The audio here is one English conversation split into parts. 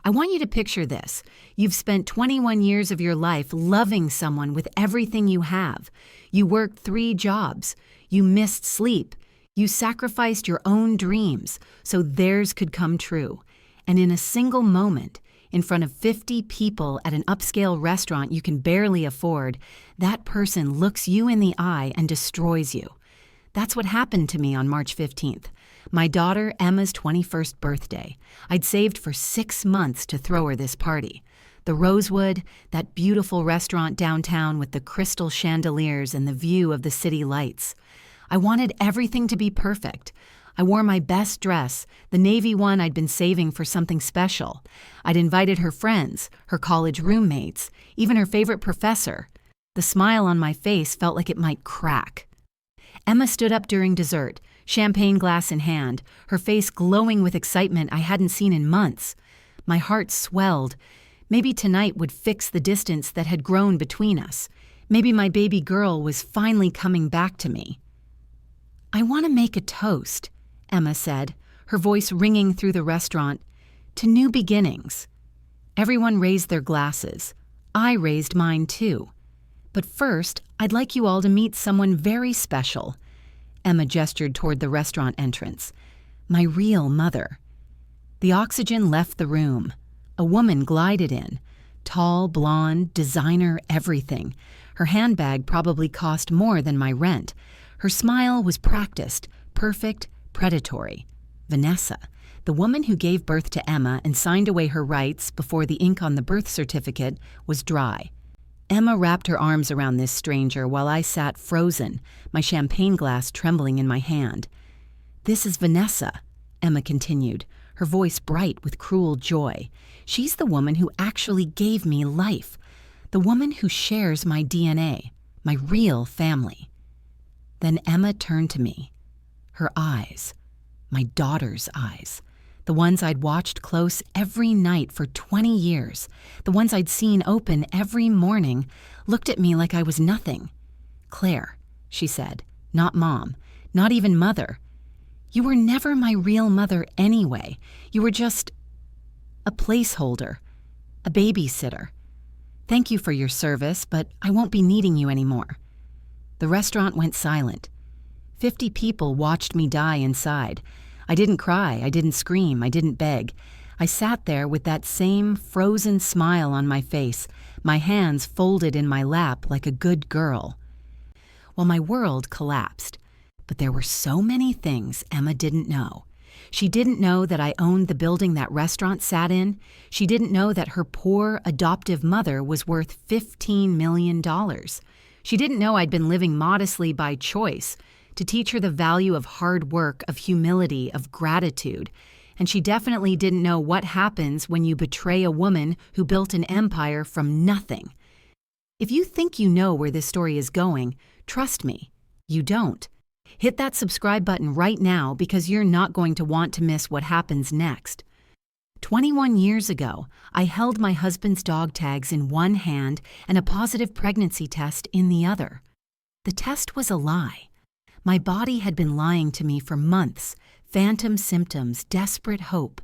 I want you to picture this. You've spent 21 years of your life loving someone with everything you have. You worked 3 jobs. You missed sleep. You sacrificed your own dreams so theirs could come true. And in a single moment, in front of 50 people at an upscale restaurant you can barely afford, that person looks you in the eye and destroys you. That's what happened to me on March 15th. My daughter Emma's 21st birthday. I'd saved for 6 months to throw her this party. The Rosewood, that beautiful restaurant downtown with the crystal chandeliers and the view of the city lights. I wanted everything to be perfect. I wore my best dress, the navy one I'd been saving for something special. I'd invited her friends, her college roommates, even her favorite professor. The smile on my face felt like it might crack. Emma stood up during dessert, champagne glass in hand, her face glowing with excitement I hadn't seen in months. My heart swelled. Maybe tonight would fix the distance that had grown between us. Maybe my baby girl was finally coming back to me. "I want to make a toast," Emma said, her voice ringing through the restaurant, "to new beginnings." Everyone raised their glasses. I raised mine too. "But first, I'd like you all to meet someone very special." Emma gestured toward the restaurant entrance. "My real mother." The oxygen left the room. A woman glided in. Tall, blonde, designer, everything. Her handbag probably cost more than my rent. Her smile was practiced, perfect, predatory. Vanessa, the woman who gave birth to Emma and signed away her rights before the ink on the birth certificate was dry. Emma wrapped her arms around this stranger while I sat frozen, my champagne glass trembling in my hand. "This is Vanessa," Emma continued, her voice bright with cruel joy. "She's the woman who actually gave me life, the woman who shares my DNA, my real family." Then Emma turned to me. Her eyes, my daughter's eyes, the ones I'd watched close every night for 20 years, the ones I'd seen open every morning, looked at me like I was nothing. "Claire," she said, "not Mom, not even Mother. You were never my real mother anyway. You were just a placeholder, a babysitter. Thank you for your service, but I won't be needing you anymore." The restaurant went silent. 50 people watched me die inside. I didn't cry, I didn't scream, I didn't beg. I sat there with that same frozen smile on my face, my hands folded in my lap like a good girl. Well, my world collapsed. But there were so many things Emma didn't know. She didn't know that I owned the building that restaurant sat in. She didn't know that her poor, adoptive mother was worth $15 million. She didn't know I'd been living modestly by choice, to teach her the value of hard work, of humility, of gratitude. And she definitely didn't know what happens when you betray a woman who built an empire from nothing. If you think you know where this story is going, trust me, you don't. Hit that subscribe button right now because you're not going to want to miss what happens next. 21 years ago, I held my husband's dog tags in one hand and a positive pregnancy test in the other. The test was a lie. My body had been lying to me for months, phantom symptoms, desperate hope.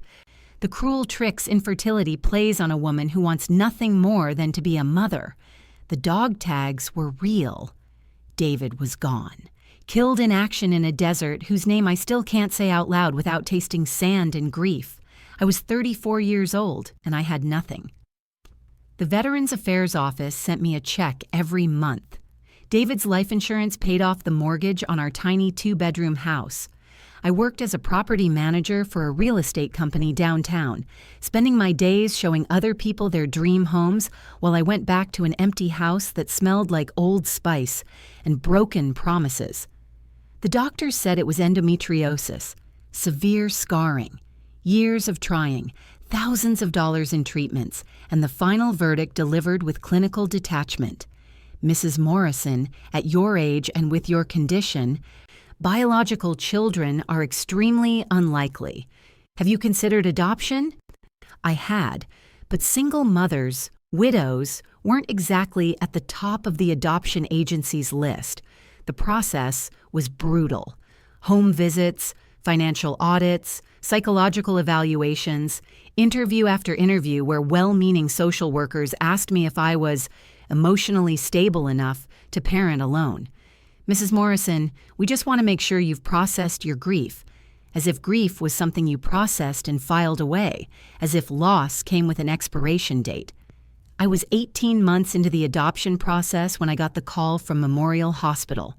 The cruel tricks infertility plays on a woman who wants nothing more than to be a mother. The dog tags were real. David was gone. Killed in action in a desert whose name I still can't say out loud without tasting sand and grief. I was 34 years old, and I had nothing. The Veterans Affairs Office sent me a check every month. David's life insurance paid off the mortgage on our tiny 2-bedroom house. I worked as a property manager for a real estate company downtown, spending my days showing other people their dream homes while I went back to an empty house that smelled like Old Spice and broken promises. The doctors said it was endometriosis, severe scarring, years of trying, thousands of dollars in treatments, and the final verdict delivered with clinical detachment. Mrs. Morrison, at your age and with your condition, biological children are extremely unlikely. Have you considered adoption? I had, but single mothers, widows, weren't exactly at the top of the adoption agency's list. The process was brutal. Home visits, financial audits, psychological evaluations, interview after interview where well-meaning social workers asked me if I was emotionally stable enough to parent alone. Mrs. Morrison, we just want to make sure you've processed your grief, as if grief was something you processed and filed away, as if loss came with an expiration date. I was 18 months into the adoption process when I got the call from Memorial Hospital.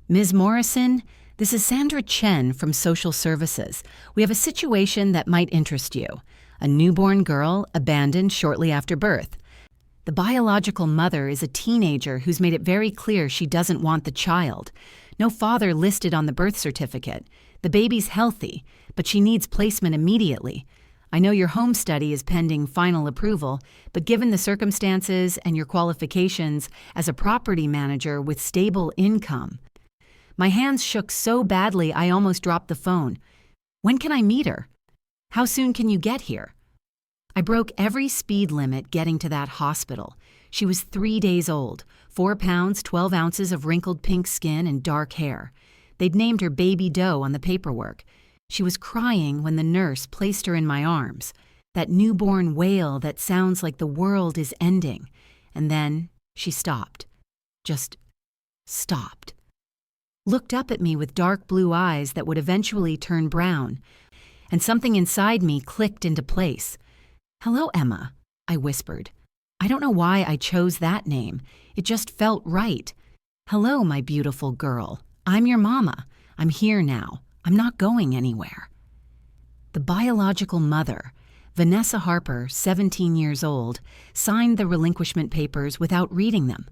Ms. Morrison, this is Sandra Chen from Social Services. We have a situation that might interest you. A newborn girl abandoned shortly after birth. The biological mother is a teenager who's made it very clear she doesn't want the child. No father listed on the birth certificate. The baby's healthy, but she needs placement immediately. I know your home study is pending final approval, but given the circumstances and your qualifications as a property manager with stable income. My hands shook so badly I almost dropped the phone. When can I meet her? How soon can you get here? I broke every speed limit getting to that hospital. She was 3 days old, 4 pounds, 12 ounces of wrinkled pink skin and dark hair. They'd named her Baby Doe on the paperwork. She was crying when the nurse placed her in my arms. That newborn wail that sounds like the world is ending. And then she stopped. Just stopped. Looked up at me with dark blue eyes that would eventually turn brown. And something inside me clicked into place. "Hello, Emma," I whispered. I don't know why I chose that name. It just felt right. "Hello, my beautiful girl. I'm your mama. I'm here now. I'm not going anywhere." The biological mother, Vanessa Harper, 17 years old, signed the relinquishment papers without reading them.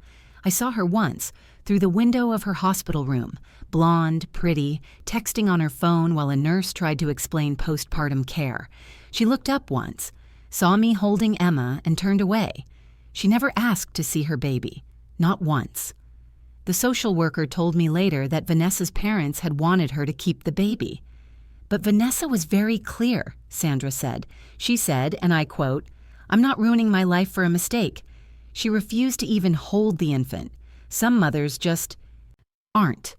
I saw her once, through the window of her hospital room, blonde, pretty, texting on her phone while a nurse tried to explain postpartum care. She looked up once, saw me holding Emma, and turned away. She never asked to see her baby, not once. The social worker told me later that Vanessa's parents had wanted her to keep the baby. But Vanessa was very clear, Sandra said. She said, and I quote, "I'm not ruining my life for a mistake." She refused to even hold the infant. Some mothers just aren't.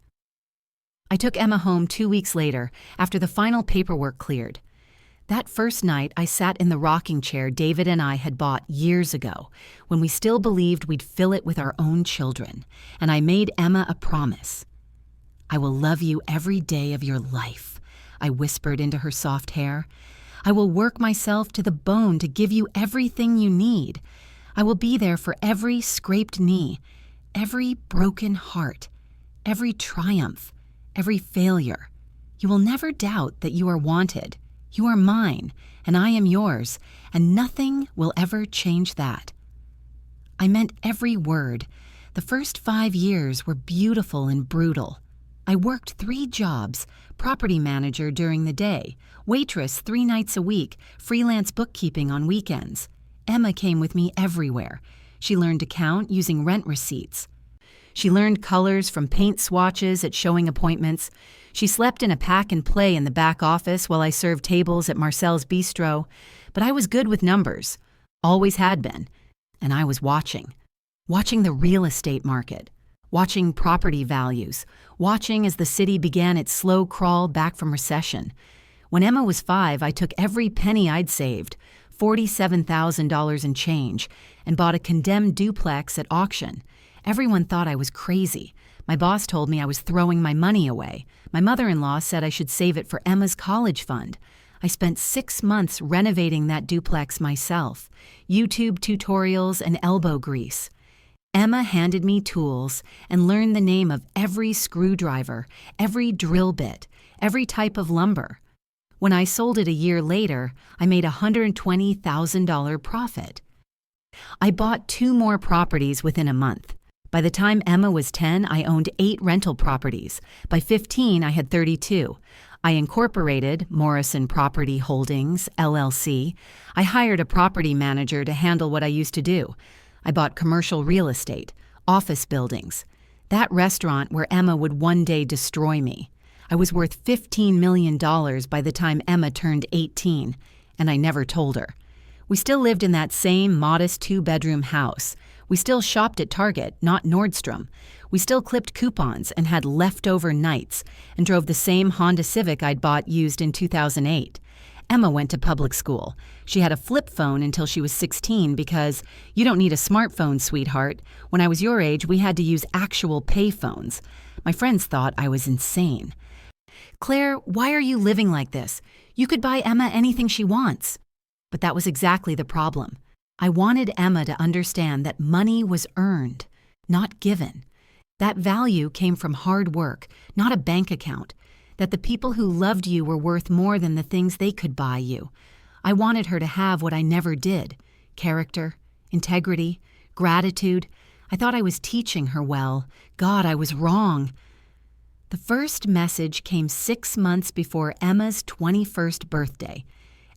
I took Emma home 2 weeks later, after the final paperwork cleared. That first night, I sat in the rocking chair David and I had bought years ago, when we still believed we'd fill it with our own children, and I made Emma a promise. "I will love you every day of your life," I whispered into her soft hair. "I will work myself to the bone to give you everything you need. I will be there for every scraped knee, every broken heart, every triumph, every failure. You will never doubt that you are wanted. You are mine, and I am yours, and nothing will ever change that." I meant every word. The first 5 years were beautiful and brutal. I worked 3 jobs, property manager during the day, waitress 3 nights a week, freelance bookkeeping on weekends. Emma came with me everywhere. She learned to count using rent receipts. She learned colors from paint swatches at showing appointments. She slept in a pack and play in the back office while I served tables at Marcel's Bistro. But I was good with numbers, always had been. And I was watching the real estate market, watching property values, watching as the city began its slow crawl back from recession. When Emma was 5, I took every penny I'd saved, $47,000 in change, and bought a condemned duplex at auction. Everyone thought I was crazy. My boss told me I was throwing my money away. My mother-in-law said I should save it for Emma's college fund. I spent 6 months renovating that duplex myself, YouTube tutorials and elbow grease. Emma handed me tools and learned the name of every screwdriver, every drill bit, every type of lumber. When I sold it a year later, I made a $120,000 profit. I bought 2 more properties within a month. By the time Emma was 10, I owned 8 rental properties. By 15, I had 32. I incorporated Morrison Property Holdings, LLC. I hired a property manager to handle what I used to do. I bought commercial real estate, office buildings. That restaurant where Emma would one day destroy me. I was worth $15 million by the time Emma turned 18, and I never told her. We still lived in that same modest 2-bedroom house. We still shopped at Target, not Nordstrom. We still clipped coupons and had leftover nights and drove the same Honda Civic I'd bought used in 2008. Emma went to public school. She had a flip phone until she was 16 because you don't need a smartphone, sweetheart. When I was your age, we had to use actual pay phones. My friends thought I was insane. Claire, why are you living like this? You could buy Emma anything she wants. But that was exactly the problem. I wanted Emma to understand that money was earned, not given. That value came from hard work, not a bank account. That the people who loved you were worth more than the things they could buy you. I wanted her to have what I never did: character, integrity, gratitude. I thought I was teaching her well. God, I was wrong. The first message came 6 months before Emma's 21st birthday.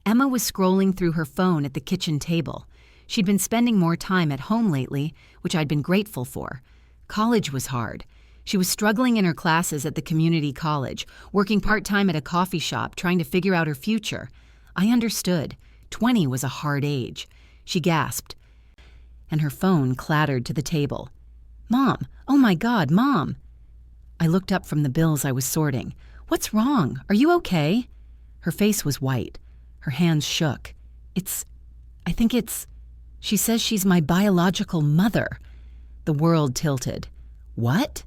Emma was scrolling through her phone at the kitchen table. She'd been spending more time at home lately, which I'd been grateful for. College was hard. She was struggling in her classes at the community college, working part-time at a coffee shop, trying to figure out her future. I understood. 20 was a hard age. She gasped, and her phone clattered to the table. Mom! Oh my God, Mom! I looked up from the bills I was sorting. What's wrong? Are you okay? Her face was white. Her hands shook. I think it's... She says she's my biological mother. The world tilted. What?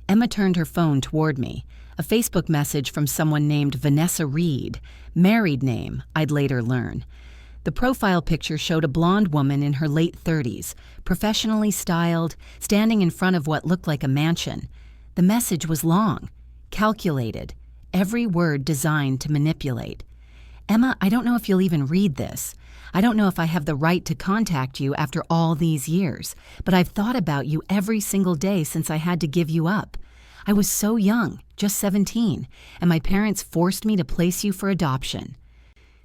Emma turned her phone toward me. A Facebook message from someone named Vanessa Reed. Married name, I'd later learn. The profile picture showed a blonde woman in her late 30s, professionally styled, standing in front of what looked like a mansion. The message was long, calculated, every word designed to manipulate. Emma, I don't know if you'll even read this. I don't know if I have the right to contact you after all these years, but I've thought about you every single day since I had to give you up. I was so young, just 17, and my parents forced me to place you for adoption.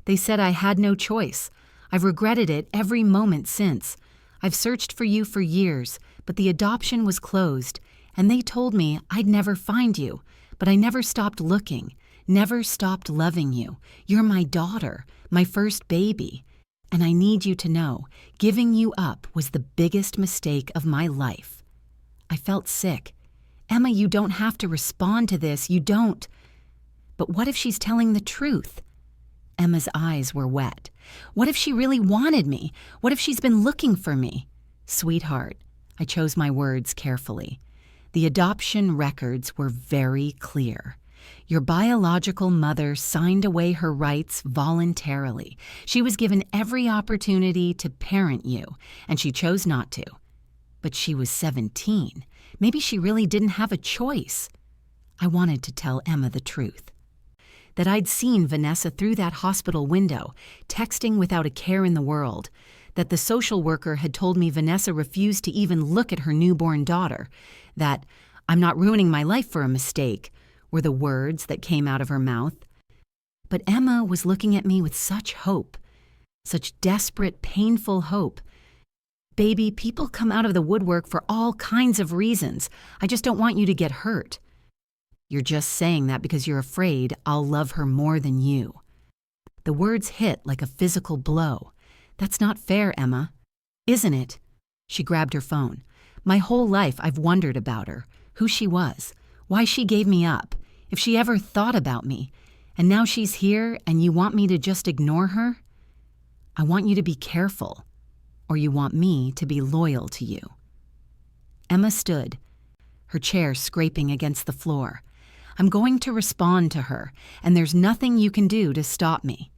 They said I had no choice. I've regretted it every moment since. I've searched for you for years, but the adoption was closed, and they told me I'd never find you, but I never stopped looking, never stopped loving you. You're my daughter, my first baby. And I need you to know, giving you up was the biggest mistake of my life. I felt sick. Emma, you don't have to respond to this, you don't. But what if she's telling the truth? Emma's eyes were wet. What if she really wanted me? What if she's been looking for me? Sweetheart, I chose my words carefully. The adoption records were very clear. Your biological mother signed away her rights voluntarily. She was given every opportunity to parent you, and she chose not to. But she was 17. Maybe she really didn't have a choice. I wanted to tell Emma the truth. That I'd seen Vanessa through that hospital window, texting without a care in the world. That the social worker had told me Vanessa refused to even look at her newborn daughter. That I'm not ruining my life for a mistake, were the words that came out of her mouth. But Emma was looking at me with such hope, such desperate, painful hope. Baby, people come out of the woodwork for all kinds of reasons. I just don't want you to get hurt. You're just saying that because you're afraid I'll love her more than you. The words hit like a physical blow. That's not fair, Emma. Isn't it? She grabbed her phone. My whole life I've wondered about her, who she was, why she gave me up, if she ever thought about me, and now she's here and you want me to just ignore her? I want you to be careful, or you want me to be loyal to you. Emma stood, her chair scraping against the floor. I'm going to respond to her, and there's nothing you can do to stop me.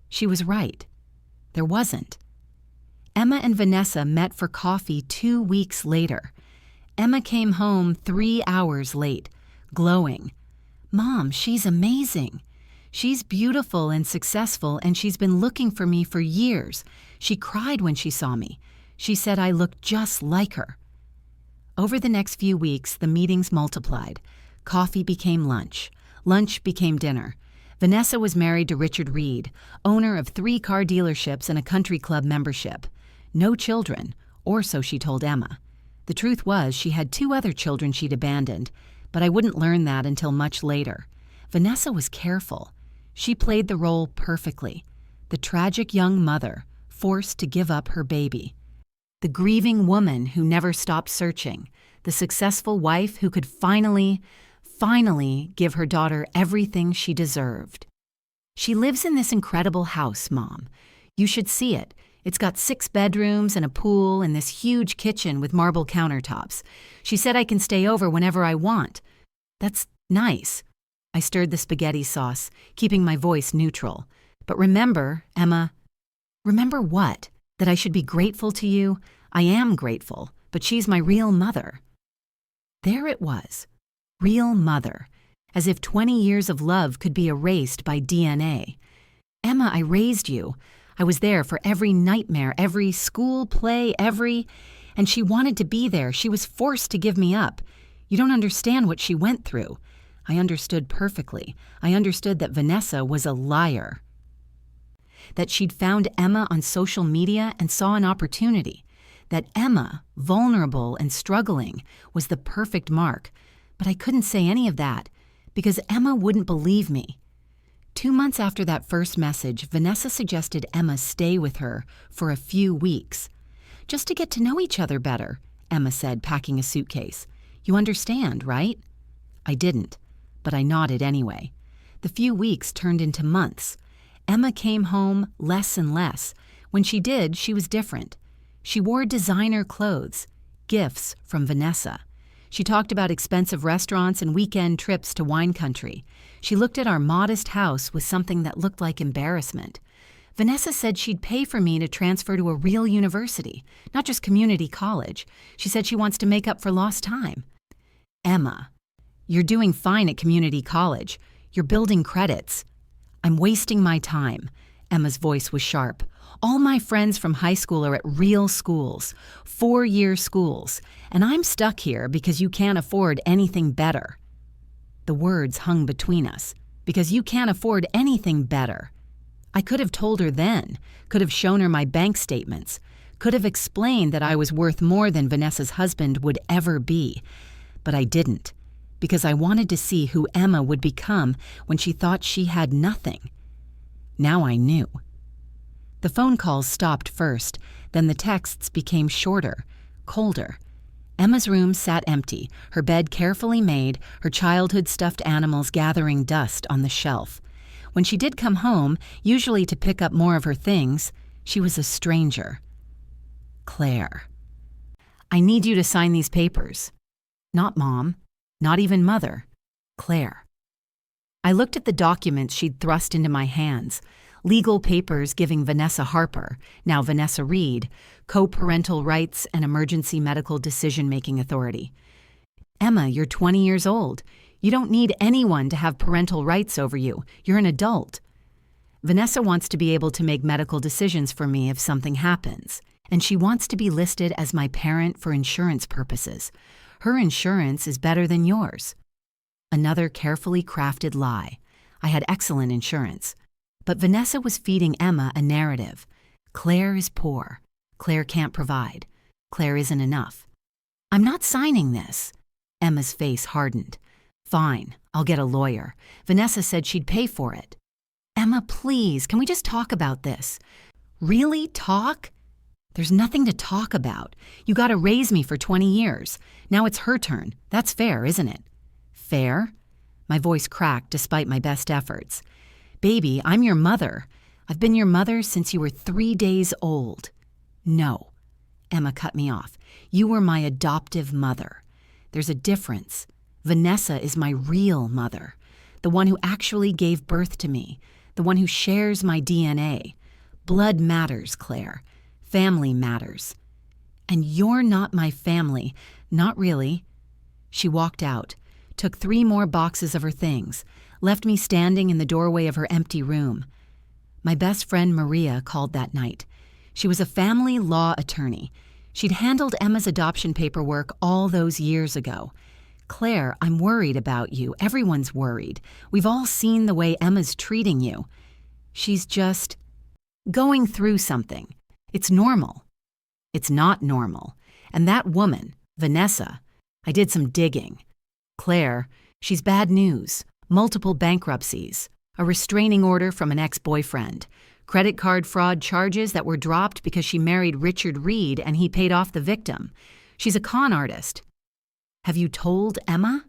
She was right. There wasn't. Emma and Vanessa met for coffee 2 weeks later. Emma came home 3 hours late, glowing. Mom, she's amazing. She's beautiful and successful, and she's been looking for me for years. She cried when she saw me. She said I looked just like her. Over the next few weeks, the meetings multiplied. Coffee became lunch. Lunch became dinner. Vanessa was married to Richard Reed, owner of 3 car dealerships and a country club membership. No children, or so she told Emma. The truth was she had 2 other children she'd abandoned, but I wouldn't learn that until much later. Vanessa was careful. She played the role perfectly. The tragic young mother, forced to give up her baby. The grieving woman who never stopped searching. The successful wife who could finally give her daughter everything she deserved. She lives in this incredible house, Mom. You should see it. It's got 6 bedrooms and a pool and this huge kitchen with marble countertops. She said I can stay over whenever I want. That's nice. I stirred the spaghetti sauce, keeping my voice neutral. But remember, Emma, remember what? That I should be grateful to you? I am grateful, but she's my real mother. There it was. Real mother. As if 20 years of love could be erased by DNA. Emma, I raised you. I was there for every nightmare, every school play, and she wanted to be there. She was forced to give me up. You don't understand what she went through. I understood perfectly. I understood that Vanessa was a liar. That she'd found Emma on social media and saw an opportunity. That Emma, vulnerable and struggling, was the perfect mark. But I couldn't say any of that because Emma wouldn't believe me. 2 months after that first message, Vanessa suggested Emma stay with her for a few weeks. Just to get to know each other better, Emma said, packing a suitcase. You understand, right? I didn't, but I nodded anyway. The few weeks turned into months. Emma came home less and less. When she did, she was different. She wore designer clothes, gifts from Vanessa. She talked about expensive restaurants and weekend trips to wine country. She looked at our modest house with something that looked like embarrassment. Vanessa said she'd pay for me to transfer to a real university, not just community college. She said she wants to make up for lost time. Emma, you're doing fine at community college. You're building credits. I'm wasting my time. Emma's voice was sharp. All my friends from high school are at real schools, 4-year schools, and I'm stuck here because you can't afford anything better. The words hung between us, because you can't afford anything better. I could have told her then, could have shown her my bank statements, could have explained that I was worth more than Vanessa's husband would ever be, but I didn't, because I wanted to see who Emma would become when she thought she had nothing. Now I knew. The phone calls stopped first, then the texts became shorter, colder. Emma's room sat empty, her bed carefully made, her childhood stuffed animals gathering dust on the shelf. When she did come home, usually to pick up more of her things, she was a stranger. Claire. I need you to sign these papers. Not Mom, not even Mother. Claire. I looked at the documents she'd thrust into my hands. Legal papers giving Vanessa Harper, now Vanessa Reed, co-parental rights and emergency medical decision-making authority. Emma, you're 20 years old. You don't need anyone to have parental rights over you. You're an adult. Vanessa wants to be able to make medical decisions for me if something happens, and she wants to be listed as my parent for insurance purposes. Her insurance is better than yours. Another carefully crafted lie. I had excellent insurance. But Vanessa was feeding Emma a narrative. Claire is poor. Claire can't provide. Claire isn't enough. I'm not signing this. Emma's face hardened. Fine, I'll get a lawyer. Vanessa said she'd pay for it. Emma, please, can we just talk about this? Really talk? There's nothing to talk about. You got to raise me for 20 years. Now it's her turn. That's fair, isn't it? Fair? My voice cracked despite my best efforts. Baby, I'm your mother. I've been your mother since you were 3 days old. No. Emma cut me off. You were my adoptive mother. There's a difference. Vanessa is my real mother. The one who actually gave birth to me. The one who shares my DNA. Blood matters, Claire. Family matters. And you're not my family. Not really. She walked out, took 3 more boxes of her things, left me standing in the doorway of her empty room. My best friend Maria called that night. She was a family law attorney. She'd handled Emma's adoption paperwork all those years ago. Claire, I'm worried about you. Everyone's worried. We've all seen the way Emma's treating you. She's just going through something. It's normal. It's not normal. And that woman, Vanessa, I did some digging. Claire, she's bad news. Multiple bankruptcies, a restraining order from an ex-boyfriend, Credit card fraud charges that were dropped because she married Richard Reed and he paid off the victim. She's a con artist. Have you told Emma?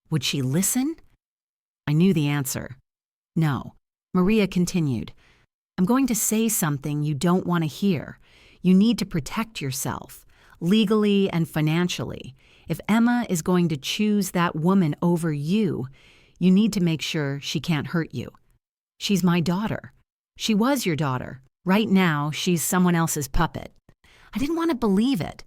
Would she listen? I knew the answer. No. Maria continued. I'm going to say something you don't want to hear. You need to protect yourself, legally and financially. If Emma is going to choose that woman over you, you need to make sure she can't hurt you. She's my daughter. She was your daughter. Right now, she's someone else's puppet. I didn't want to believe it,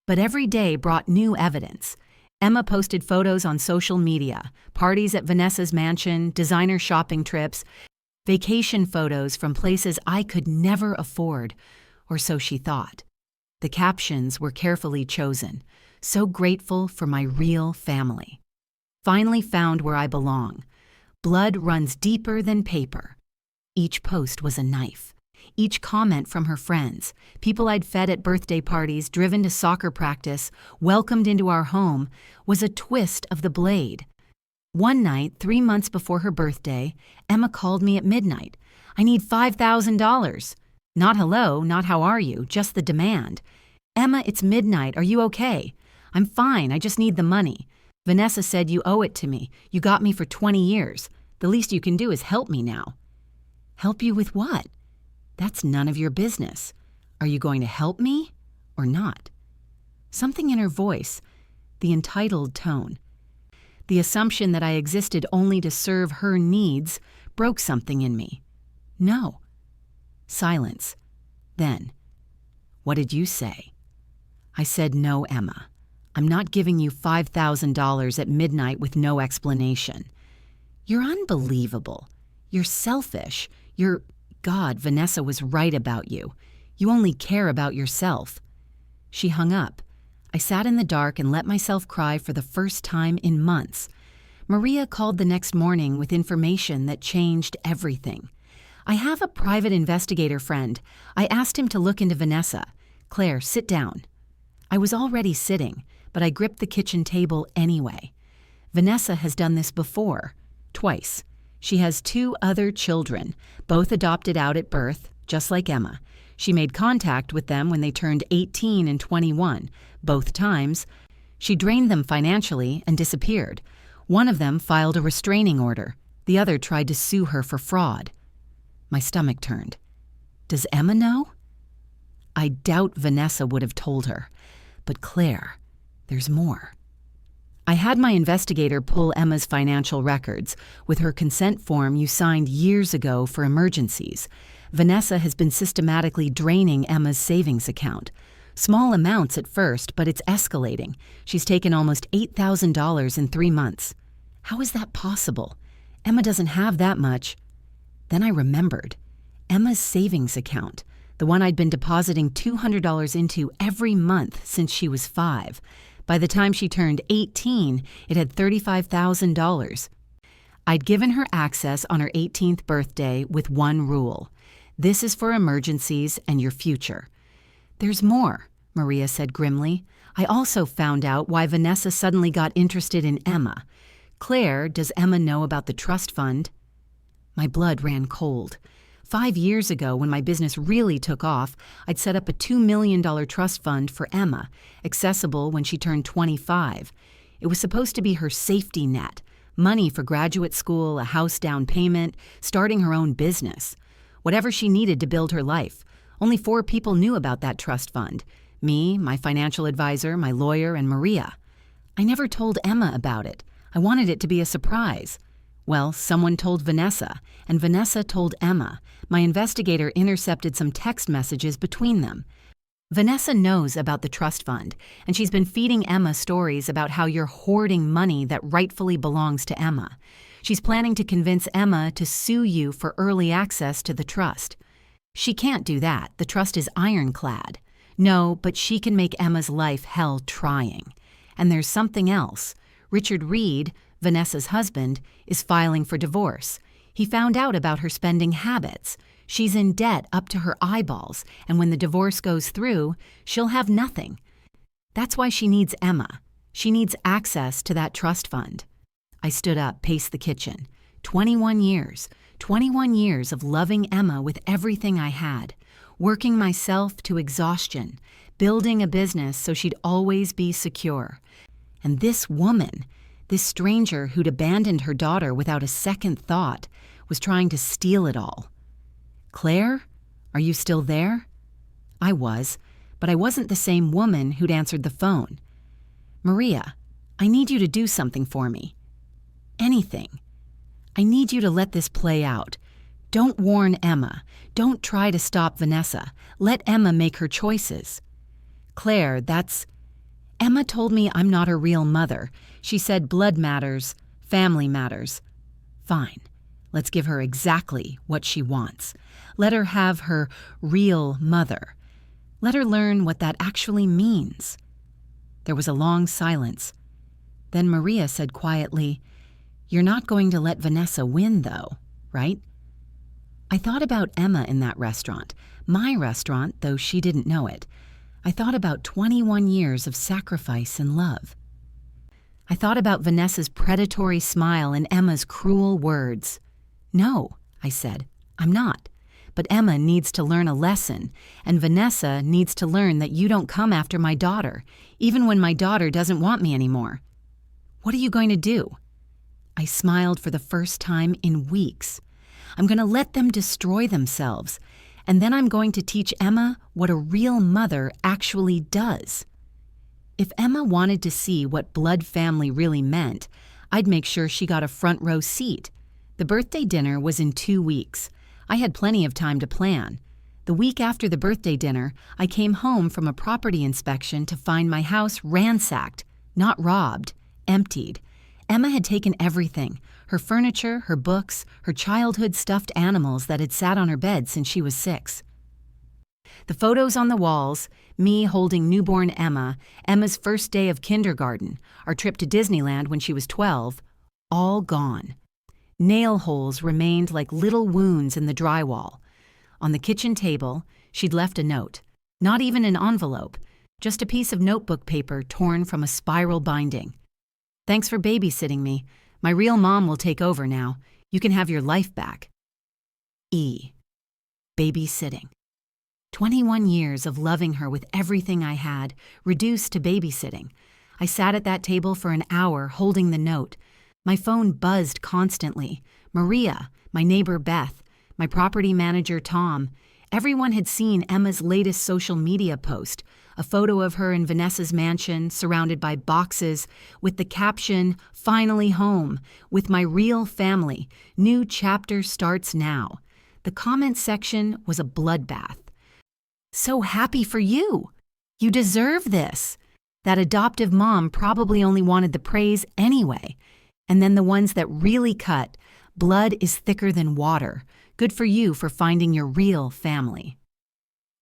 but every day brought new evidence. Emma posted photos on social media, parties at Vanessa's mansion, designer shopping trips, vacation photos from places I could never afford, or so she thought. The captions were carefully chosen. So grateful for my real family. Finally found where I belong. Blood runs deeper than paper. Each post was a knife. Each comment from her friends, people I'd fed at birthday parties, driven to soccer practice, welcomed into our home, was a twist of the blade. One night, 3 months before her birthday, Emma called me at midnight. I need $5,000. Not hello, not how are you, just the demand. Emma, it's midnight. Are you okay? I'm fine. I just need the money. Vanessa said you owe it to me. You got me for 20 years. The least you can do is help me now. Help you with what? That's none of your business. Are you going to help me or not? Something in her voice, the entitled tone. The assumption that I existed only to serve her needs broke something in me. No. Silence. Then, what did you say? I said, no, Emma. I'm not giving you $5,000 at midnight with no explanation. You're unbelievable. You're selfish. God, Vanessa was right about you. You only care about yourself. She hung up. I sat in the dark and let myself cry for the first time in months. Maria called the next morning with information that changed everything. I have a private investigator friend. I asked him to look into Vanessa. Claire, sit down. I was already sitting, but I gripped the kitchen table anyway. Vanessa has done this before, twice. She has 2 other children, both adopted out at birth, just like Emma. She made contact with them when they turned 18 and 21, both times. She drained them financially and disappeared. One of them filed a restraining order. The other tried to sue her for fraud. My stomach turned. Does Emma know? I doubt Vanessa would have told her. But Claire, there's more. I had my investigator pull Emma's financial records with her consent form you signed years ago for emergencies. Vanessa has been systematically draining Emma's savings account. Small amounts at first, but it's escalating. She's taken almost $8,000 in 3 months. How is that possible? Emma doesn't have that much. Then I remembered. Emma's savings account, the one I'd been depositing $200 into every month since she was 5. By the time she turned 18, it had $35,000. I'd given her access on her 18th birthday with one rule. This is for emergencies and your future. There's more, Maria said grimly. I also found out why Vanessa suddenly got interested in Emma. Claire, does Emma know about the trust fund? My blood ran cold. 5 years ago, when my business really took off, I'd set up a $2 million trust fund for Emma, accessible when she turned 25. It was supposed to be her safety net, money for graduate school, a house down payment, starting her own business. Whatever she needed to build her life. Only 4 people knew about that trust fund. Me, my financial advisor, my lawyer, and Maria. I never told Emma about it. I wanted it to be a surprise. Well, someone told Vanessa, and Vanessa told Emma. My investigator intercepted some text messages between them. Vanessa knows about the trust fund, and she's been feeding Emma stories about how you're hoarding money that rightfully belongs to Emma. She's planning to convince Emma to sue you for early access to the trust. She can't do that. The trust is ironclad. No, but she can make Emma's life hell trying. And there's something else. Richard Reed, Vanessa's husband, is filing for divorce. He found out about her spending habits. She's in debt up to her eyeballs, and when the divorce goes through, she'll have nothing. That's why she needs Emma. She needs access to that trust fund. I stood up, paced the kitchen. 21 years. 21 years of loving Emma with everything I had, working myself to exhaustion, building a business so she'd always be secure. And this woman, this stranger who'd abandoned her daughter without a second thought, was trying to steal it all. Claire, are you still there? I was, but I wasn't the same woman who'd answered the phone. Maria, I need you to do something for me. Anything. I need you to let this play out. Don't warn Emma. Don't try to stop Vanessa. Let Emma make her choices. Claire, Emma told me I'm not her real mother. She said blood matters, family matters. Fine. Let's give her exactly what she wants. Let her have her real mother. Let her learn what that actually means. There was a long silence. Then Maria said quietly, "You're not going to let Vanessa win, though, right?" I thought about Emma in that restaurant, my restaurant, though she didn't know it. I thought about 21 years of sacrifice and love. I thought about Vanessa's predatory smile and Emma's cruel words. "No," I said, "I'm not. But Emma needs to learn a lesson, and Vanessa needs to learn that you don't come after my daughter, even when my daughter doesn't want me anymore. What are you going to do?" I smiled for the first time in weeks. I'm going to let them destroy themselves, and then I'm going to teach Emma what a real mother actually does. If Emma wanted to see what blood family really meant, I'd make sure she got a front row seat. The birthday dinner was in 2 weeks. I had plenty of time to plan. The week after the birthday dinner, I came home from a property inspection to find my house ransacked, not robbed, emptied. Emma had taken everything, her furniture, her books, her childhood stuffed animals that had sat on her bed since she was 6. The photos on the walls, me holding newborn Emma, Emma's first day of kindergarten, our trip to Disneyland when she was 12, all gone. Nail holes remained like little wounds in the drywall. On the kitchen table, she'd left a note, not even an envelope, just a piece of notebook paper torn from a spiral binding. "Thanks for babysitting me. My real mom will take over now. You can have your life back." Babysitting. 21 years of loving her with everything I had, reduced to babysitting. I sat at that table for an hour holding the note. My phone buzzed constantly. Maria, my neighbor Beth, my property manager Tom. Everyone had seen Emma's latest social media post, a photo of her in Vanessa's mansion, surrounded by boxes, with the caption, "Finally home, with my real family. New chapter starts now." The comment section was a bloodbath. "So happy for you. You deserve this." That adoptive mom probably only wanted the praise anyway. And then the ones that really cut. "Blood is thicker than water. Good for you for finding your real family."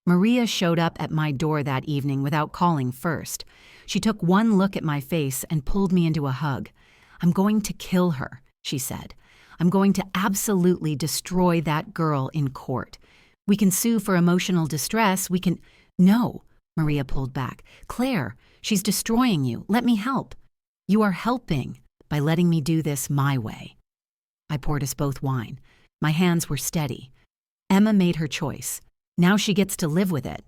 Maria showed up at my door that evening without calling first. She took one look at my face and pulled me into a hug. "I'm going to kill her," she said. "I'm going to absolutely destroy that girl in court. We can sue for emotional distress. We can—" "No," Maria pulled back. "Claire, she's destroying you. Let me help." "You are helping by letting me do this my way." I poured us both wine. My hands were steady. Emma made her choice. Now she gets to live with it.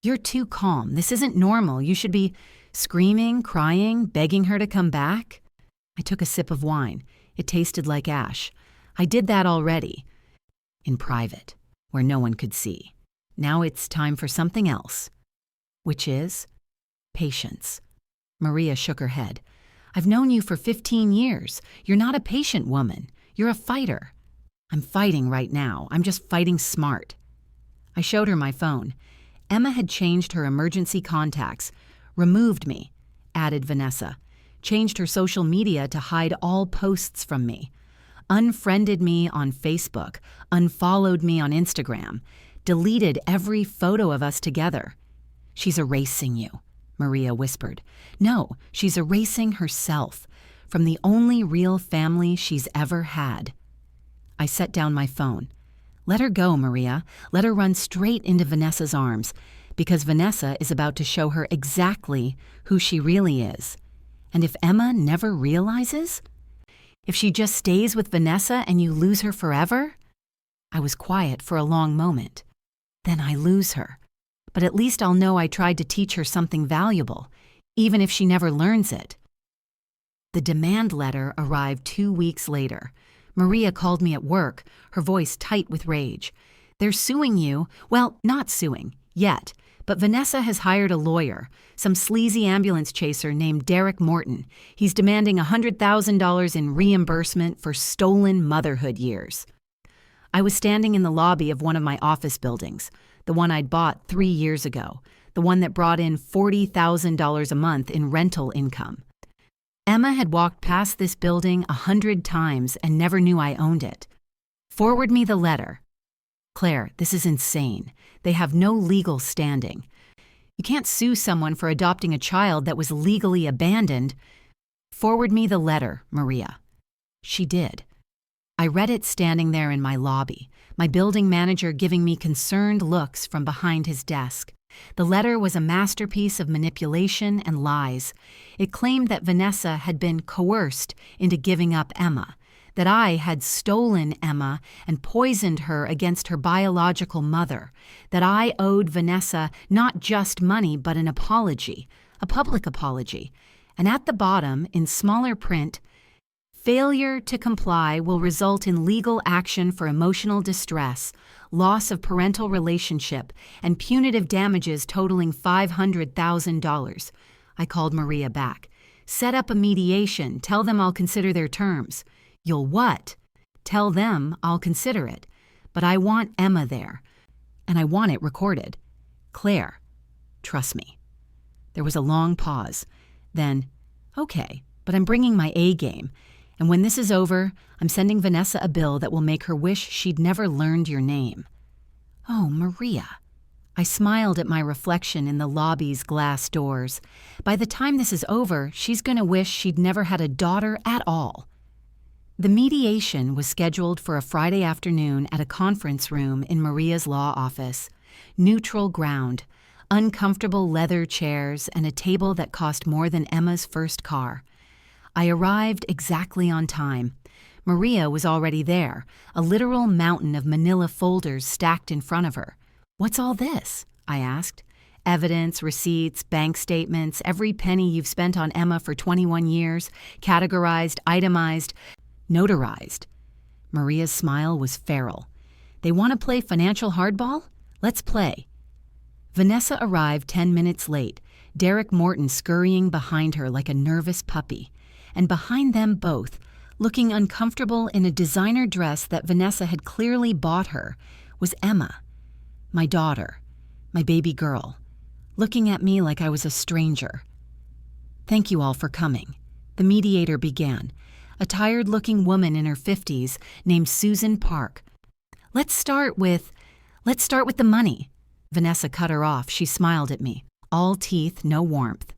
"You're too calm. This isn't normal. You should be screaming, crying, begging her to come back." I took a sip of wine. It tasted like ash. "I did that already." In private, where no one could see. Now it's time for something else. Which is? Patience. Maria shook her head. "I've known you for 15 years. You're not a patient woman. You're a fighter." "I'm fighting right now. I'm just fighting smart." I showed her my phone. Emma had changed her emergency contacts, removed me, added Vanessa, changed her social media to hide all posts from me, unfriended me on Facebook, unfollowed me on Instagram, deleted every photo of us together. "She's erasing you," Maria whispered. "No, she's erasing herself from the only real family she's ever had." I set down my phone. "Let her go, Maria. Let her run straight into Vanessa's arms, because Vanessa is about to show her exactly who she really is. And if Emma never realizes, If she just stays with Vanessa and you lose her forever? I was quiet for a long moment. Then I lose her. But at least I'll know I tried to teach her something valuable, even if she never learns it. The demand letter arrived 2 weeks later. Maria called me at work, her voice tight with rage. They're suing you. Well, not suing, yet. But Vanessa has hired a lawyer, some sleazy ambulance chaser named Derek Morton. He's demanding $100,000 in reimbursement for stolen motherhood years. I was standing in the lobby of one of my office buildings, the one I'd bought 3 years ago, the one that brought in $40,000 a month in rental income. Emma had walked past this building 100 times and never knew I owned it. Forward me the letter. Claire, this is insane. They have no legal standing. You can't sue someone for adopting a child that was legally abandoned. Forward me the letter, Maria. She did. I read it standing there in my lobby, my building manager giving me concerned looks from behind his desk. The letter was a masterpiece of manipulation and lies. It claimed that Vanessa had been coerced into giving up Emma, that I had stolen Emma and poisoned her against her biological mother, that I owed Vanessa not just money but an apology, a public apology, and at the bottom, in smaller print, failure to comply will result in legal action for emotional distress, loss of parental relationship, and punitive damages totaling $500,000. I called Maria back. Set up a mediation. Tell them I'll consider their terms. You'll what? Tell them I'll consider it. But I want Emma there. And I want it recorded. Claire, trust me. There was a long pause. Then, okay, but I'm bringing my A game. And when this is over, I'm sending Vanessa a bill that will make her wish she'd never learned your name. Oh, Maria. I smiled at my reflection in the lobby's glass doors. By the time this is over, she's going to wish she'd never had a daughter at all. The mediation was scheduled for a Friday afternoon at a conference room in Maria's law office. Neutral ground, uncomfortable leather chairs, and a table that cost more than Emma's first car. I arrived exactly on time. Maria was already there, a literal mountain of manila folders stacked in front of her. What's all this? I asked. Evidence, receipts, bank statements, every penny you've spent on Emma for 21 years, categorized, itemized, notarized. Maria's smile was feral. They want to play financial hardball? Let's play. Vanessa arrived 10 minutes late, Derek Morton scurrying behind her like a nervous puppy. And behind them both, looking uncomfortable in a designer dress that Vanessa had clearly bought her, was Emma, my daughter, my baby girl, looking at me like I was a stranger. Thank you all for coming. The mediator began, a tired-looking woman in her 50s named Susan Park. Let's start with the money. Vanessa cut her off. She smiled at me, all teeth, no warmth.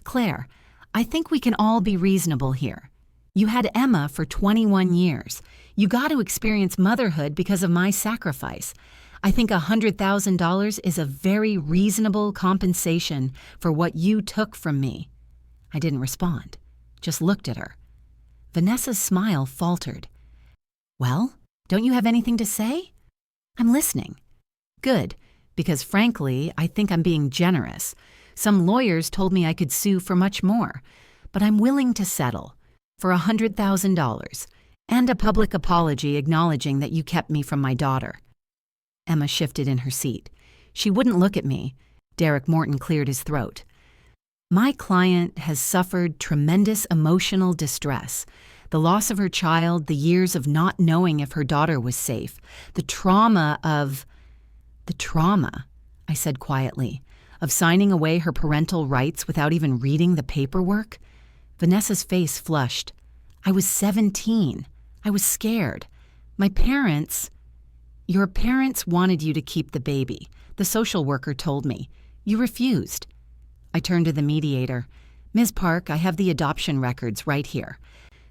Claire, I think we can all be reasonable here. You had Emma for 21 years. You got to experience motherhood because of my sacrifice. I think $100,000 is a very reasonable compensation for what you took from me. I didn't respond, just looked at her. Vanessa's smile faltered. Well, don't you have anything to say? I'm listening. Good, because frankly, I think I'm being generous. Some lawyers told me I could sue for much more, but I'm willing to settle for $100,000 and a public apology acknowledging that you kept me from my daughter. Emma shifted in her seat. She wouldn't look at me. Derek Morton cleared his throat. My client has suffered tremendous emotional distress. The loss of her child, the years of not knowing if her daughter was safe, the trauma, I said quietly, of signing away her parental rights without even reading the paperwork. Vanessa's face flushed. I was 17. I was scared. Your parents wanted you to keep the baby. The social worker told me. You refused. I turned to the mediator. Ms. Park, I have the adoption records right here.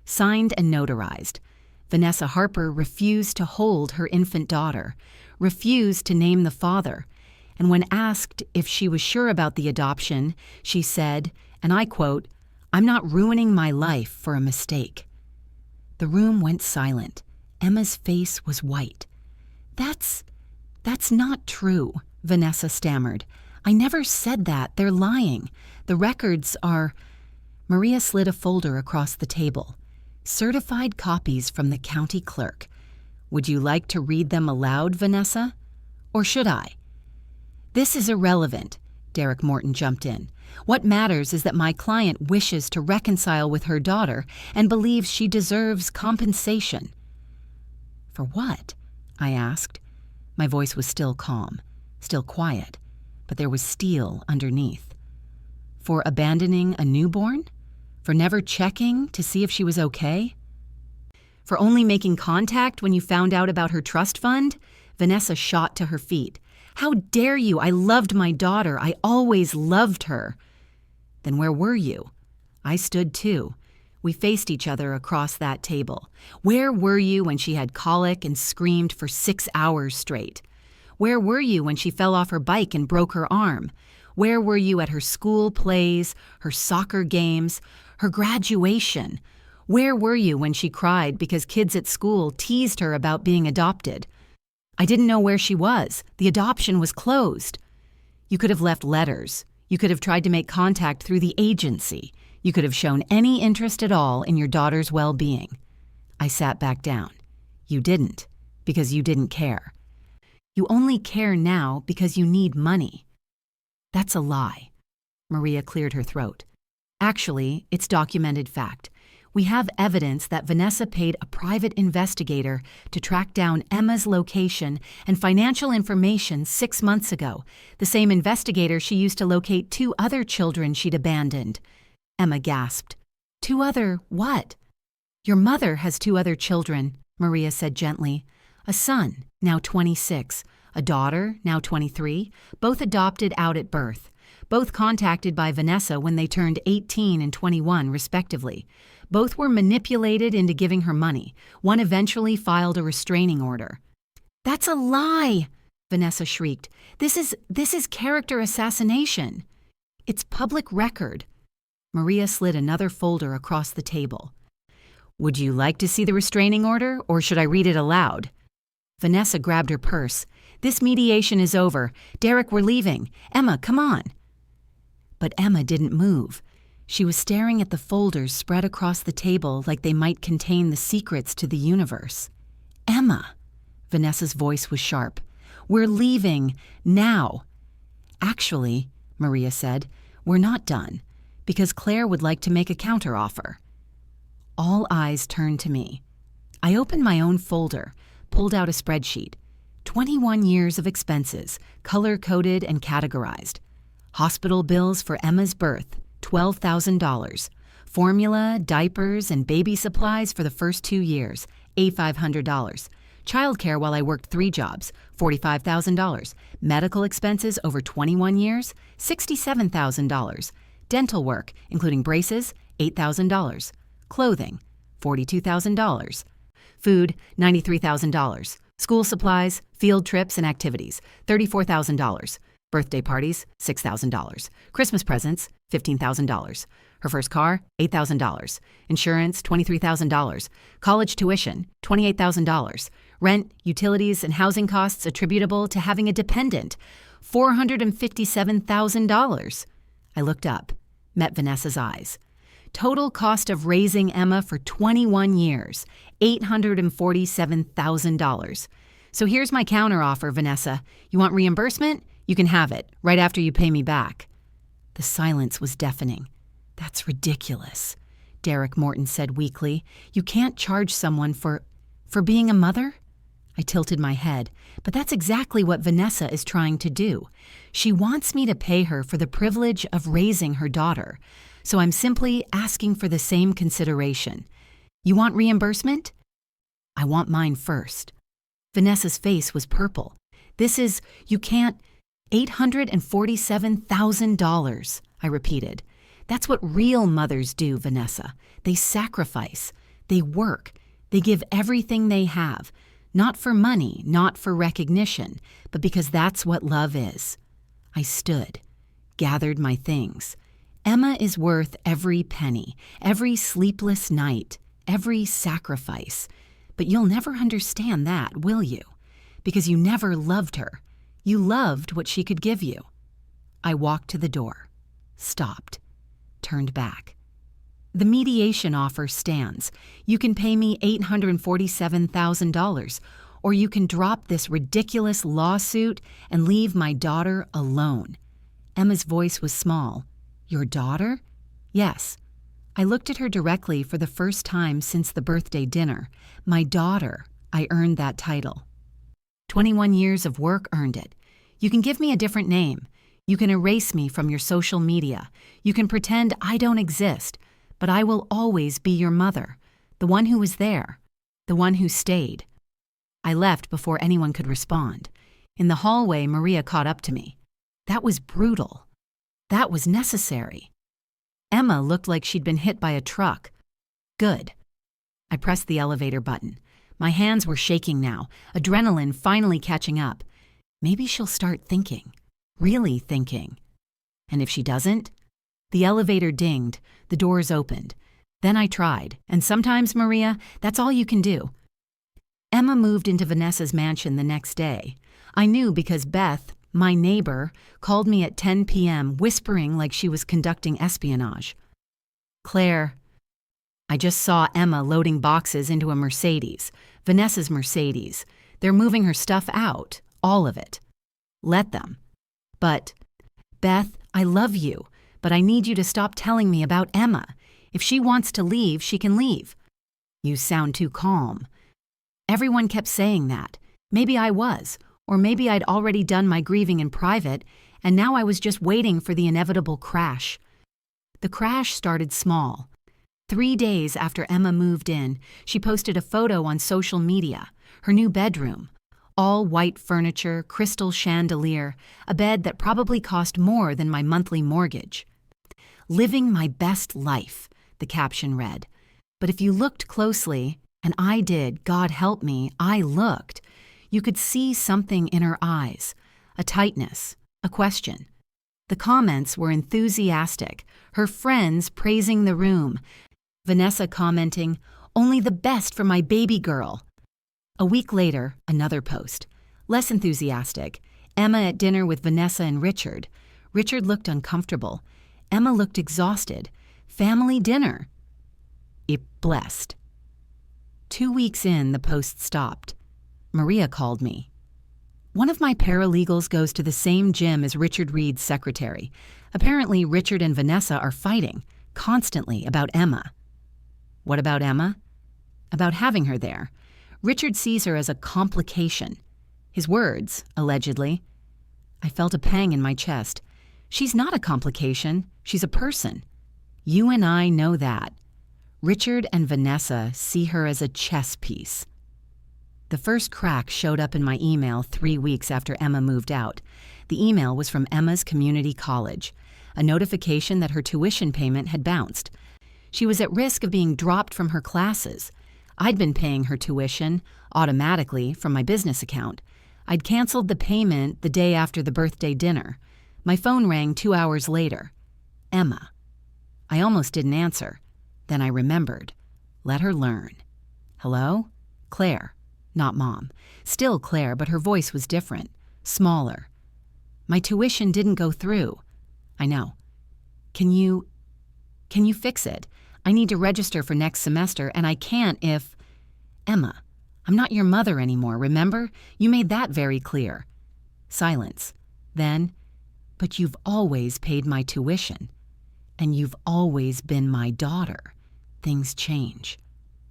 Signed and notarized. Vanessa Harper refused to hold her infant daughter, refused to name the father, and when asked if she was sure about the adoption, she said, and I quote, "I'm not ruining my life for a mistake." The room went silent. Emma's face was white. That's not true," Vanessa stammered. "I never said that. They're lying. The records are—" Maria slid a folder across the table. "Certified copies from the county clerk. Would you like to read them aloud, Vanessa? Or should I?" "This is irrelevant," Derek Morton jumped in. "What matters is that my client wishes to reconcile with her daughter and believes she deserves compensation." "For what?" I asked. My voice was still calm, still quiet, but there was steel underneath. "For abandoning a newborn? For never checking to see if she was okay? For only making contact when you found out about her trust fund?" Vanessa shot to her feet. "How dare you? I loved my daughter. I always loved her." "Then where were you?" I stood too. We faced each other across that table. "Where were you when she had colic and screamed for 6 hours straight? Where were you when she fell off her bike and broke her arm? Where were you at her school plays, her soccer games, her graduation? Where were you when she cried because kids at school teased her about being adopted? I didn't know where she was. The adoption was closed. You could have left letters. You could have tried to make contact through the agency. You could have shown any interest at all in your daughter's well-being." I sat back down. "You didn't, because you didn't care. You only care now because you need money." "That's a lie." Maria cleared her throat. "Actually, it's documented fact. We have evidence that Vanessa paid a private investigator to track down Emma's location and financial information 6 months ago, the same investigator she used to locate 2 other children she'd abandoned." Emma gasped. "2 other what?" "Your mother has 2 other children," Maria said gently. "A son, now 26, a daughter, now 23, both adopted out at birth, both contacted by Vanessa when they turned 18 and 21, respectively. Both were manipulated into giving her money. One eventually filed a restraining order." "That's a lie!" Vanessa shrieked. This is character assassination." "It's public record." Maria slid another folder across the table. "Would you like to see the restraining order, or should I read it aloud?" Vanessa grabbed her purse. "This mediation is over. Derek, we're leaving. Emma, come on." But Emma didn't move. She was staring at the folders spread across the table like they might contain the secrets to the universe. "Emma," Vanessa's voice was sharp, "we're leaving, now." "Actually," Maria said, "we're not done, because Claire would like to make a counteroffer." All eyes turned to me. I opened my own folder, pulled out a spreadsheet. 21 years of expenses, color-coded and categorized. Hospital bills for Emma's birth, $12,000. Formula, diapers, and baby supplies for the first 2 years, $8,500. Childcare while I worked 3 jobs, $45,000. Medical expenses over 21 years, $67,000. Dental work, including braces, $8,000. Clothing, $42,000. Food, $93,000. School supplies, field trips, and activities, $34,000. Birthday parties, $6,000. Christmas presents, $15,000. Her first car, $8,000. Insurance, $23,000. College tuition, $28,000. Rent, utilities, and housing costs attributable to having a dependent, $457,000. I looked up, met Vanessa's eyes. Total cost of raising Emma for 21 years, $847,000. So here's my counteroffer, Vanessa. You want reimbursement? You can have it, right after you pay me back. The silence was deafening. "That's ridiculous," Derek Morton said weakly. "You can't charge someone for being a mother?" I tilted my head, but that's exactly what Vanessa is trying to do. She wants me to pay her for the privilege of raising her daughter, so I'm simply asking for the same consideration. You want reimbursement? I want mine first. Vanessa's face was purple. You can't. $847,000, I repeated. That's what real mothers do, Vanessa. They sacrifice. They work. They give everything they have. Not for money, not for recognition, but because that's what love is. I stood, gathered my things. Emma is worth every penny, every sleepless night, every sacrifice. But you'll never understand that, will you? Because you never loved her. You loved what she could give you. I walked to the door, stopped, turned back. The mediation offer stands. You can pay me $847,000, or you can drop this ridiculous lawsuit and leave my daughter alone. Emma's voice was small. Your daughter? Yes. I looked at her directly for the first time since the birthday dinner. My daughter. I earned that title. 21 years of work earned it. You can give me a different name. You can erase me from your social media. You can pretend I don't exist, but I will always be your mother, the one who was there, the one who stayed. I left before anyone could respond. In the hallway, Maria caught up to me. That was brutal. That was necessary. Emma looked like she'd been hit by a truck. Good. I pressed the elevator button. My hands were shaking now, adrenaline finally catching up. Maybe she'll start thinking, really thinking. And if she doesn't? The elevator dinged, the doors opened. Then I tried, and sometimes, Maria, that's all you can do. Emma moved into Vanessa's mansion the next day. I knew because Beth, my neighbor, called me at 10 p.m. whispering like she was conducting espionage. Claire, I just saw Emma loading boxes into a Mercedes, Vanessa's Mercedes. They're moving her stuff out, all of it. Let them. But, Beth, I love you, but I need you to stop telling me about Emma. If she wants to leave, she can leave. You sound too calm. Everyone kept saying that. Maybe I was, or maybe I'd already done my grieving in private, and now I was just waiting for the inevitable crash. The crash started small. 3 days after Emma moved in, she posted a photo on social media, her new bedroom. All white furniture, crystal chandelier, a bed that probably cost more than my monthly mortgage. Living my best life, the caption read. But if you looked closely, and I did, God help me, I looked, you could see something in her eyes, a tightness, a question. The comments were enthusiastic, her friends praising the room, Vanessa commenting, only the best for my baby girl. A week later, another post, less enthusiastic, Emma at dinner with Vanessa and Richard. Richard looked uncomfortable. Emma looked exhausted. Family dinner. It blessed. 2 weeks in, the post stopped. Maria called me. One of my paralegals goes to the same gym as Richard Reed's secretary. Apparently, Richard and Vanessa are fighting, constantly, about Emma. What about Emma? About having her there. Richard sees her as a complication. His words, allegedly. I felt a pang in my chest. She's not a complication. She's a person. You and I know that. Richard and Vanessa see her as a chess piece. The first crack showed up in my email 3 weeks after Emma moved out. The email was from Emma's community college, a notification that her tuition payment had bounced. She was at risk of being dropped from her classes. I'd been paying her tuition, automatically, from my business account. I'd canceled the payment the day after the birthday dinner. My phone rang 2 hours later. Emma. I almost didn't answer. Then I remembered. Let her learn. Hello? Claire. Not Mom. Still Claire, but her voice was different. Smaller. My tuition didn't go through. I know. Can you fix it? I need to register for next semester, and I can't if... Emma, I'm not your mother anymore, remember? You made that very clear. Silence. Then, but you've always paid my tuition. And you've always been my daughter. Things change.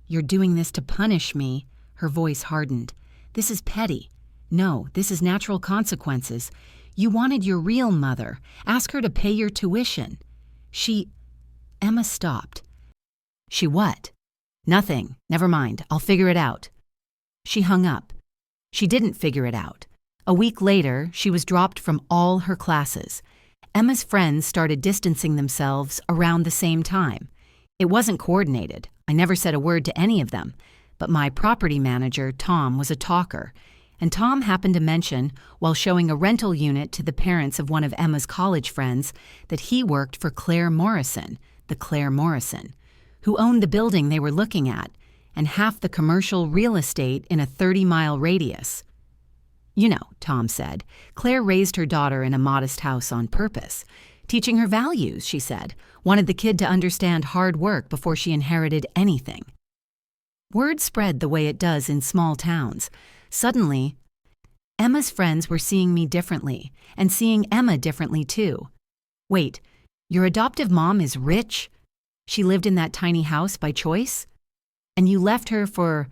You're doing this to punish me. Her voice hardened. This is petty. No, this is natural consequences. You wanted your real mother. Ask her to pay your tuition. Emma stopped. She what? Nothing. Never mind. I'll figure it out. She hung up. She didn't figure it out. A week later, she was dropped from all her classes. Emma's friends started distancing themselves around the same time. It wasn't coordinated. I never said a word to any of them. But my property manager, Tom, was a talker. And Tom happened to mention, while showing a rental unit to the parents of one of Emma's college friends, that he worked for Claire Morrison, the Claire Morrison, who owned the building they were looking at, and half the commercial real estate in a 30-mile radius. You know, Tom said, Claire raised her daughter in a modest house on purpose. Teaching her values, she said, wanted the kid to understand hard work before she inherited anything. Word spread the way it does in small towns. Suddenly, Emma's friends were seeing me differently, and seeing Emma differently too. Wait, your adoptive mom is rich? She lived in that tiny house by choice? And you left her for...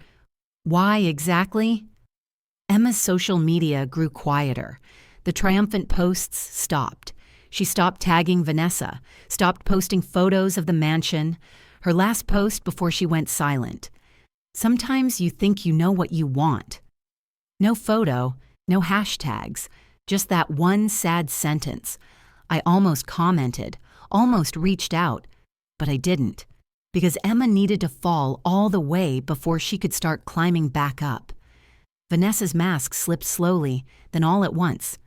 why exactly? Emma's social media grew quieter. The triumphant posts stopped. She stopped tagging Vanessa, stopped posting photos of the mansion, her last post before she went silent. Sometimes you think you know what you want. No photo, no hashtags, just that one sad sentence. I almost commented, almost reached out, but I didn't, because Emma needed to fall all the way before she could start climbing back up. Vanessa's mask slipped slowly, then all at once.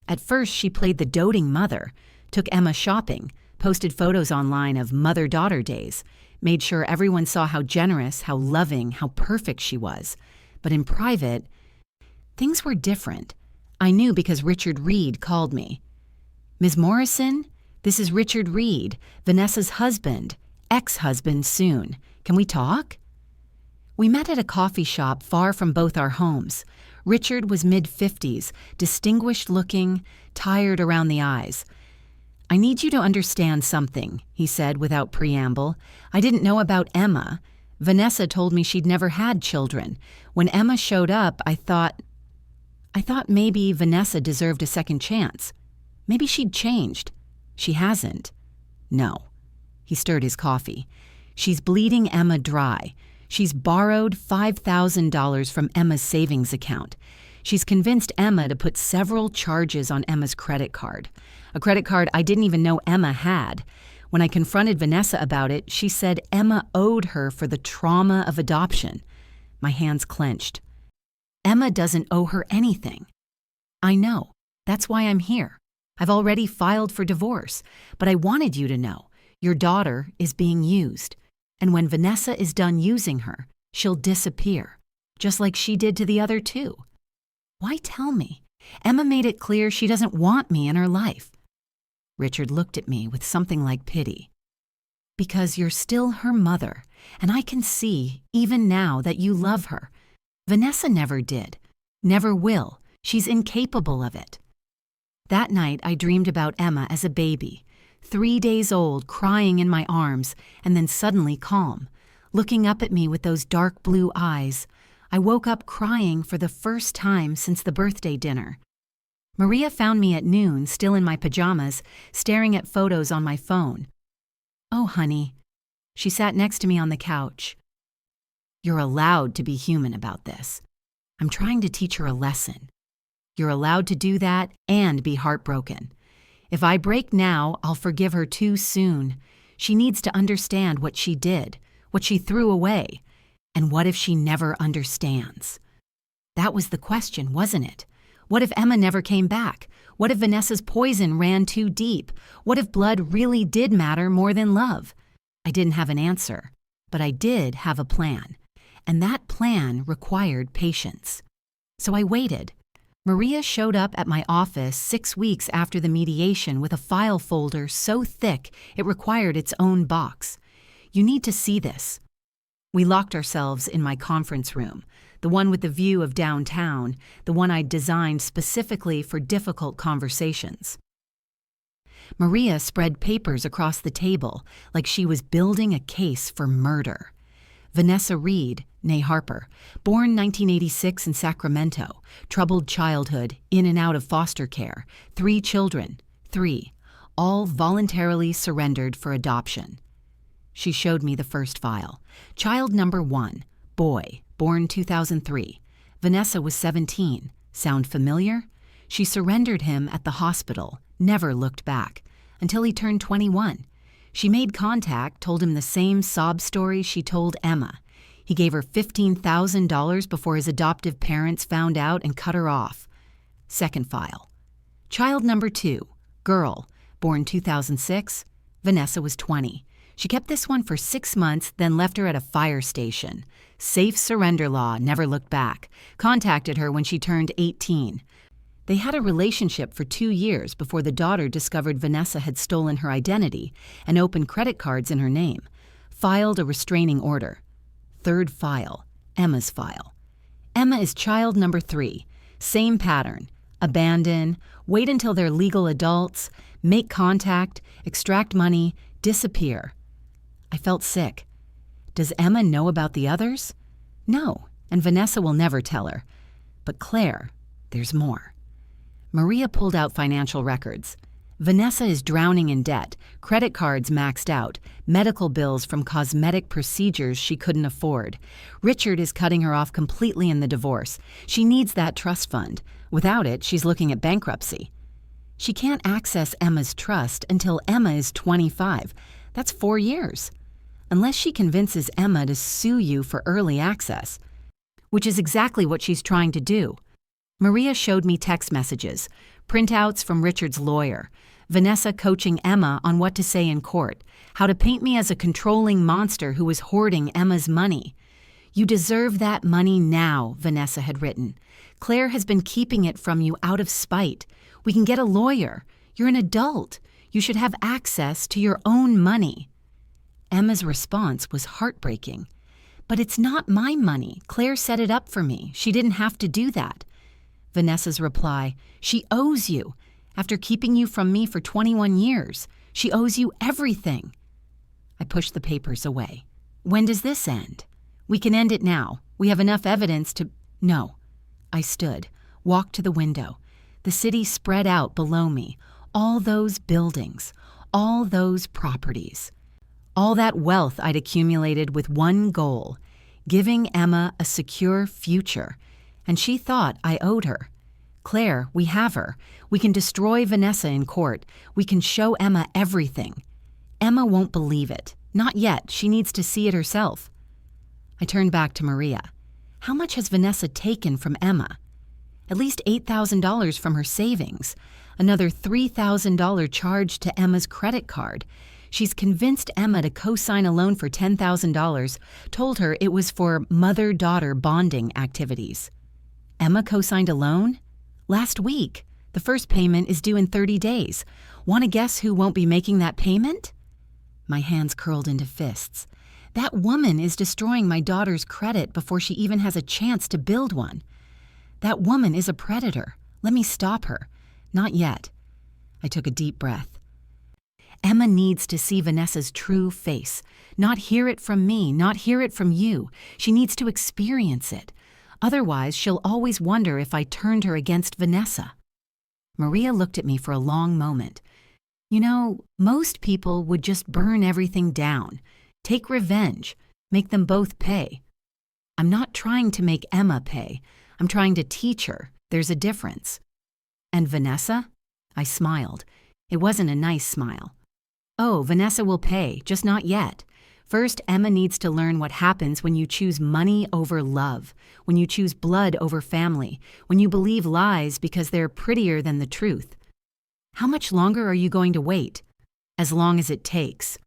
At first, she played the doting mother, took Emma shopping, posted photos online of mother-daughter days, made sure everyone saw how generous, how loving, how perfect she was. But in private, things were different. I knew because Richard Reed called me. Ms. Morrison, this is Richard Reed, Vanessa's husband, ex-husband soon. Can we talk? We met at a coffee shop far from both our homes. Richard was mid-50s, distinguished-looking, tired around the eyes. I need you to understand something, he said without preamble. I didn't know about Emma. Vanessa told me she'd never had children. When Emma showed up, I thought maybe Vanessa deserved a second chance. Maybe she'd changed. She hasn't. No. He stirred his coffee. She's bleeding Emma dry. She's borrowed $5,000 from Emma's savings account. She's convinced Emma to put several charges on Emma's credit card, a credit card I didn't even know Emma had. When I confronted Vanessa about it, she said Emma owed her for the trauma of adoption. My hands clenched. Emma doesn't owe her anything. I know. That's why I'm here. I've already filed for divorce, but I wanted you to know your daughter is being used. And when Vanessa is done using her, she'll disappear, just like she did to the other two. Why tell me? Emma made it clear she doesn't want me in her life. Richard looked at me with something like pity. Because you're still her mother, and I can see, even now, that you love her. Vanessa never did, never will. She's incapable of it. That night, I dreamed about Emma as a baby, 3 days old, crying in my arms, and then suddenly calm, looking up at me with those dark blue eyes. I woke up crying for the first time since the birthday dinner. Maria found me at noon, still in my pajamas, staring at photos on my phone. Oh, honey. She sat next to me on the couch. You're allowed to be human about this. I'm trying to teach her a lesson. You're allowed to do that and be heartbroken. If I break now, I'll forgive her too soon. She needs to understand what she did, what she threw away. And what if she never understands? That was the question, wasn't it? What if Emma never came back? What if Vanessa's poison ran too deep? What if blood really did matter more than love? I didn't have an answer, but I did have a plan. And that plan required patience. So I waited. Maria showed up at my office 6 weeks after the mediation with a file folder so thick it required its own box. You need to see this. We locked ourselves in my conference room, the one with the view of downtown, the one I'd designed specifically for difficult conversations. Maria spread papers across the table like she was building a case for murder. Vanessa Reed, née Harper, born 1986 in Sacramento, troubled childhood, in and out of foster care, 3 children, 3, all voluntarily surrendered for adoption. She showed me the first file. Child number 1, boy, born 2003. Vanessa was 17. Sound familiar? She surrendered him at the hospital, never looked back, until he turned 21. She made contact, told him the same sob story she told Emma. He gave her $15,000 before his adoptive parents found out and cut her off. Second file. Child number 2, girl, born 2006. Vanessa was 20. She kept this one for 6 months, then left her at a fire station. Safe surrender law, never looked back. Contacted her when she turned 18. They had a relationship for 2 years before the daughter discovered Vanessa had stolen her identity and opened credit cards in her name. Filed a restraining order. Third file, Emma's file. Emma is child number 3. Same pattern. Abandon, wait until they're legal adults, make contact, extract money, disappear. I felt sick. Does Emma know about the others? No, and Vanessa will never tell her. But Claire, there's more. Maria pulled out financial records. Vanessa is drowning in debt, credit cards maxed out, medical bills from cosmetic procedures she couldn't afford. Richard is cutting her off completely in the divorce. She needs that trust fund. Without it, she's looking at bankruptcy. She can't access Emma's trust until Emma is 25. That's 4 years. Unless she convinces Emma to sue you for early access, which is exactly what she's trying to do. Maria showed me text messages, printouts from Richard's lawyer, Vanessa coaching Emma on what to say in court, how to paint me as a controlling monster who was hoarding Emma's money. You deserve that money now, Vanessa had written. Claire has been keeping it from you out of spite. We can get a lawyer. You're an adult. You should have access to your own money. Emma's response was heartbreaking. But it's not my money. Claire set it up for me. She didn't have to do that. Vanessa's reply, she owes you. After keeping you from me for 21 years, she owes you everything. I pushed the papers away. When does this end? We can end it now. We have enough evidence to... No. I stood, walked to the window. The city spread out below me. All those buildings, all those properties. All that wealth I'd accumulated with one goal, giving Emma a secure future. And she thought I owed her. Claire, we have her. We can destroy Vanessa in court. We can show Emma everything. Emma won't believe it. Not yet. She needs to see it herself. I turned back to Maria. How much has Vanessa taken from Emma? At least $8,000 from her savings. Another $3,000 charge to Emma's credit card. She's convinced Emma to co-sign a loan for $10,000, told her it was for mother-daughter bonding activities. Emma co-signed a loan? Last week. The first payment is due in 30 days. Want to guess who won't be making that payment? My hands curled into fists. That woman is destroying my daughter's credit before she even has a chance to build one. That woman is a predator. Let me stop her. Not yet. I took a deep breath. Emma needs to see Vanessa's true face. Not hear it from me, not hear it from you. She needs to experience it. Otherwise, she'll always wonder if I turned her against Vanessa. Maria looked at me for a long moment. You know, most people would just burn everything down, take revenge, make them both pay. I'm not trying to make Emma pay. I'm trying to teach her. There's a difference. And Vanessa? I smiled. It wasn't a nice smile. Oh, Vanessa will pay, just not yet. First, Emma needs to learn what happens when you choose money over love, when you choose blood over family, when you believe lies because they're prettier than the truth. How much longer are you going to wait? As long as it takes.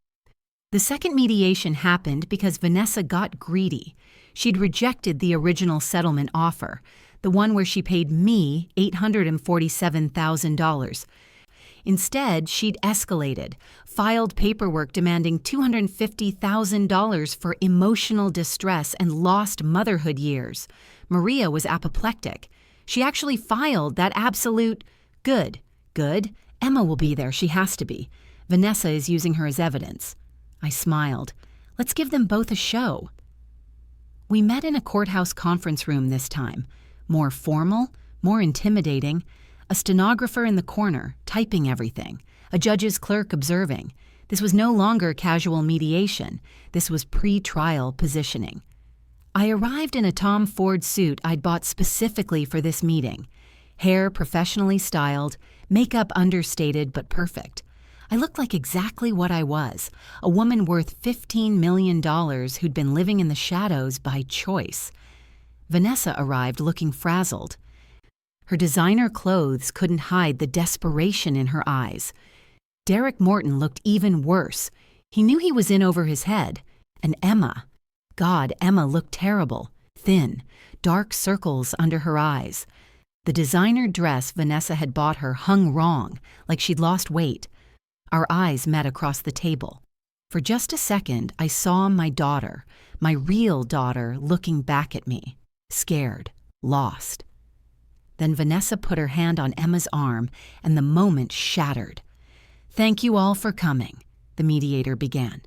The second mediation happened because Vanessa got greedy. She'd rejected the original settlement offer, the one where she paid me $847,000. Instead, she'd escalated, filed paperwork demanding $250,000 for emotional distress and lost motherhood years. Maria was apoplectic. She actually filed that absolute good. Emma will be there. She has to be. Vanessa is using her as evidence. I smiled. Let's give them both a show. We met in a courthouse conference room this time. More formal, more intimidating. A stenographer in the corner, typing everything. A judge's clerk observing. This was no longer casual mediation. This was pre-trial positioning. I arrived in a Tom Ford suit I'd bought specifically for this meeting. Hair professionally styled, makeup understated but perfect. I looked like exactly what I was, a woman worth $15 million who'd been living in the shadows by choice. Vanessa arrived looking frazzled. Her designer clothes couldn't hide the desperation in her eyes. Derek Morton looked even worse. He knew he was in over his head. And Emma. God, Emma looked terrible, thin, dark circles under her eyes. The designer dress Vanessa had bought her hung wrong, like she'd lost weight. Our eyes met across the table. For just a second, I saw my daughter, my real daughter, looking back at me, scared, lost. Then Vanessa put her hand on Emma's arm, and the moment shattered. "Thank you all for coming," the mediator began.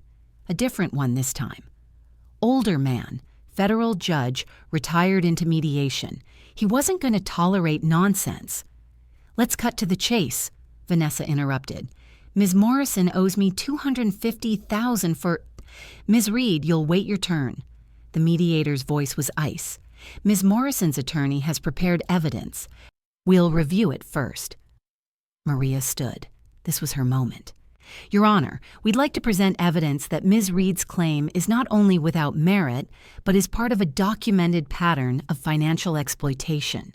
A different one this time. Older man, federal judge, retired into mediation. He wasn't going to tolerate nonsense. "Let's cut to the chase," Vanessa interrupted. "Ms. Morrison owes me $250,000 for—" "Ms. Reed, you'll wait your turn." The mediator's voice was ice. "Ms. Morrison's attorney has prepared evidence. We'll review it first." Maria stood. This was her moment. "Your Honor, we'd like to present evidence that Ms. Reed's claim is not only without merit, but is part of a documented pattern of financial exploitation."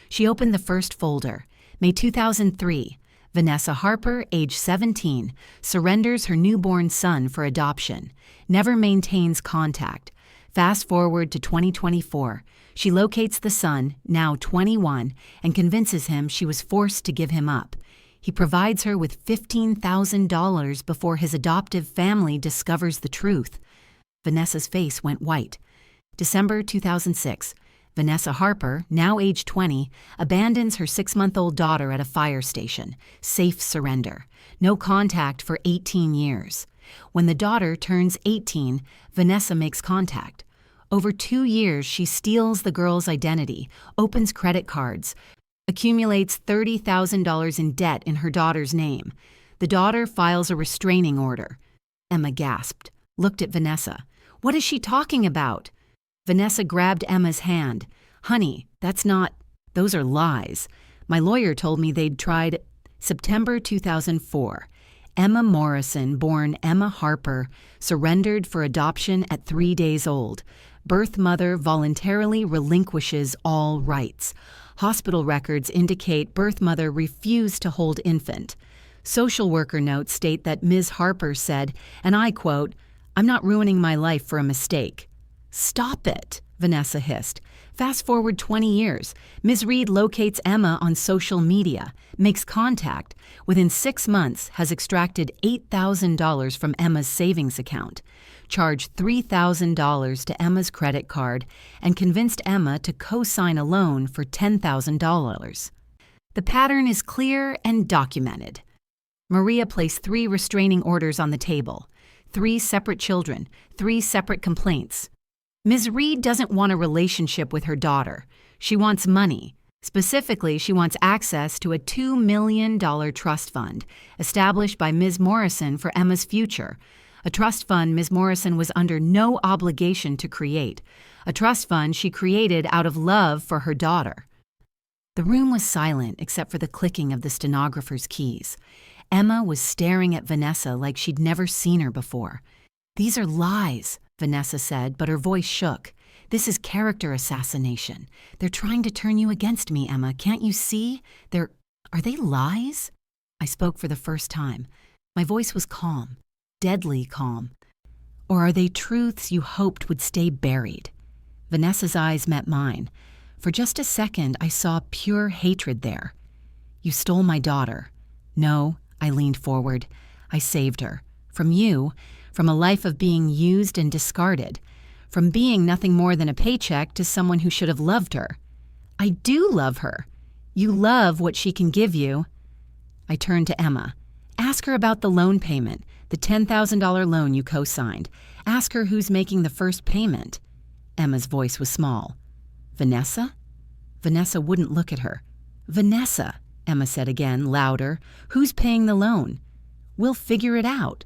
She opened the first folder. May 2003. Vanessa Harper, age 17, surrenders her newborn son for adoption. Never maintains contact. Fast forward to 2024. She locates the son, now 21, and convinces him she was forced to give him up. He provides her with $15,000 before his adoptive family discovers the truth. Vanessa's face went white. December 2006. Vanessa Harper, now age 20, abandons her 6-month-old daughter at a fire station. Safe surrender. No contact for 18 years. When the daughter turns 18, Vanessa makes contact. Over 2 years, she steals the girl's identity, opens credit cards, accumulates $30,000 in debt in her daughter's name. The daughter files a restraining order. Emma gasped, looked at Vanessa. "What is she talking about?" Vanessa grabbed Emma's hand. "Honey, those are lies. My lawyer told me they'd tried." September 2004. Emma Morrison, born Emma Harper, surrendered for adoption at 3 days old. Birth mother voluntarily relinquishes all rights. Hospital records indicate birth mother refused to hold infant. Social worker notes state that Ms. Harper said, and I quote, "I'm not ruining my life for a mistake." "Stop it," Vanessa hissed. Fast forward 20 years. Ms. Reed locates Emma on social media, makes contact. Within 6 months, has extracted $8,000 from Emma's savings account, charged $3,000 to Emma's credit card, and convinced Emma to co-sign a loan for $10,000. The pattern is clear and documented. Maria placed 3 restraining orders on the table. 3 separate children, 3 separate complaints. Ms. Reed doesn't want a relationship with her daughter. She wants money. Specifically, she wants access to a $2 million trust fund established by Ms. Morrison for Emma's future. A trust fund Ms. Morrison was under no obligation to create. A trust fund she created out of love for her daughter. The room was silent except for the clicking of the stenographer's keys. Emma was staring at Vanessa like she'd never seen her before. "These are lies," Vanessa said, but her voice shook. "This is character assassination. They're trying to turn you against me, Emma. Can't you see? Are they lies?" I spoke for the first time. My voice was calm, deadly calm. "Or are they truths you hoped would stay buried?" Vanessa's eyes met mine. For just a second, I saw pure hatred there. "You stole my daughter." "No," I leaned forward. "I saved her. From you. From a life of being used and discarded. From being nothing more than a paycheck to someone who should have loved her." "I do love her." "You love what she can give you." I turned to Emma. "Ask her about the loan payment, the $10,000 loan you co-signed. Ask her who's making the first payment." Emma's voice was small. "Vanessa?" Vanessa wouldn't look at her. "Vanessa," Emma said again, louder. "Who's paying the loan?" "We'll figure it out."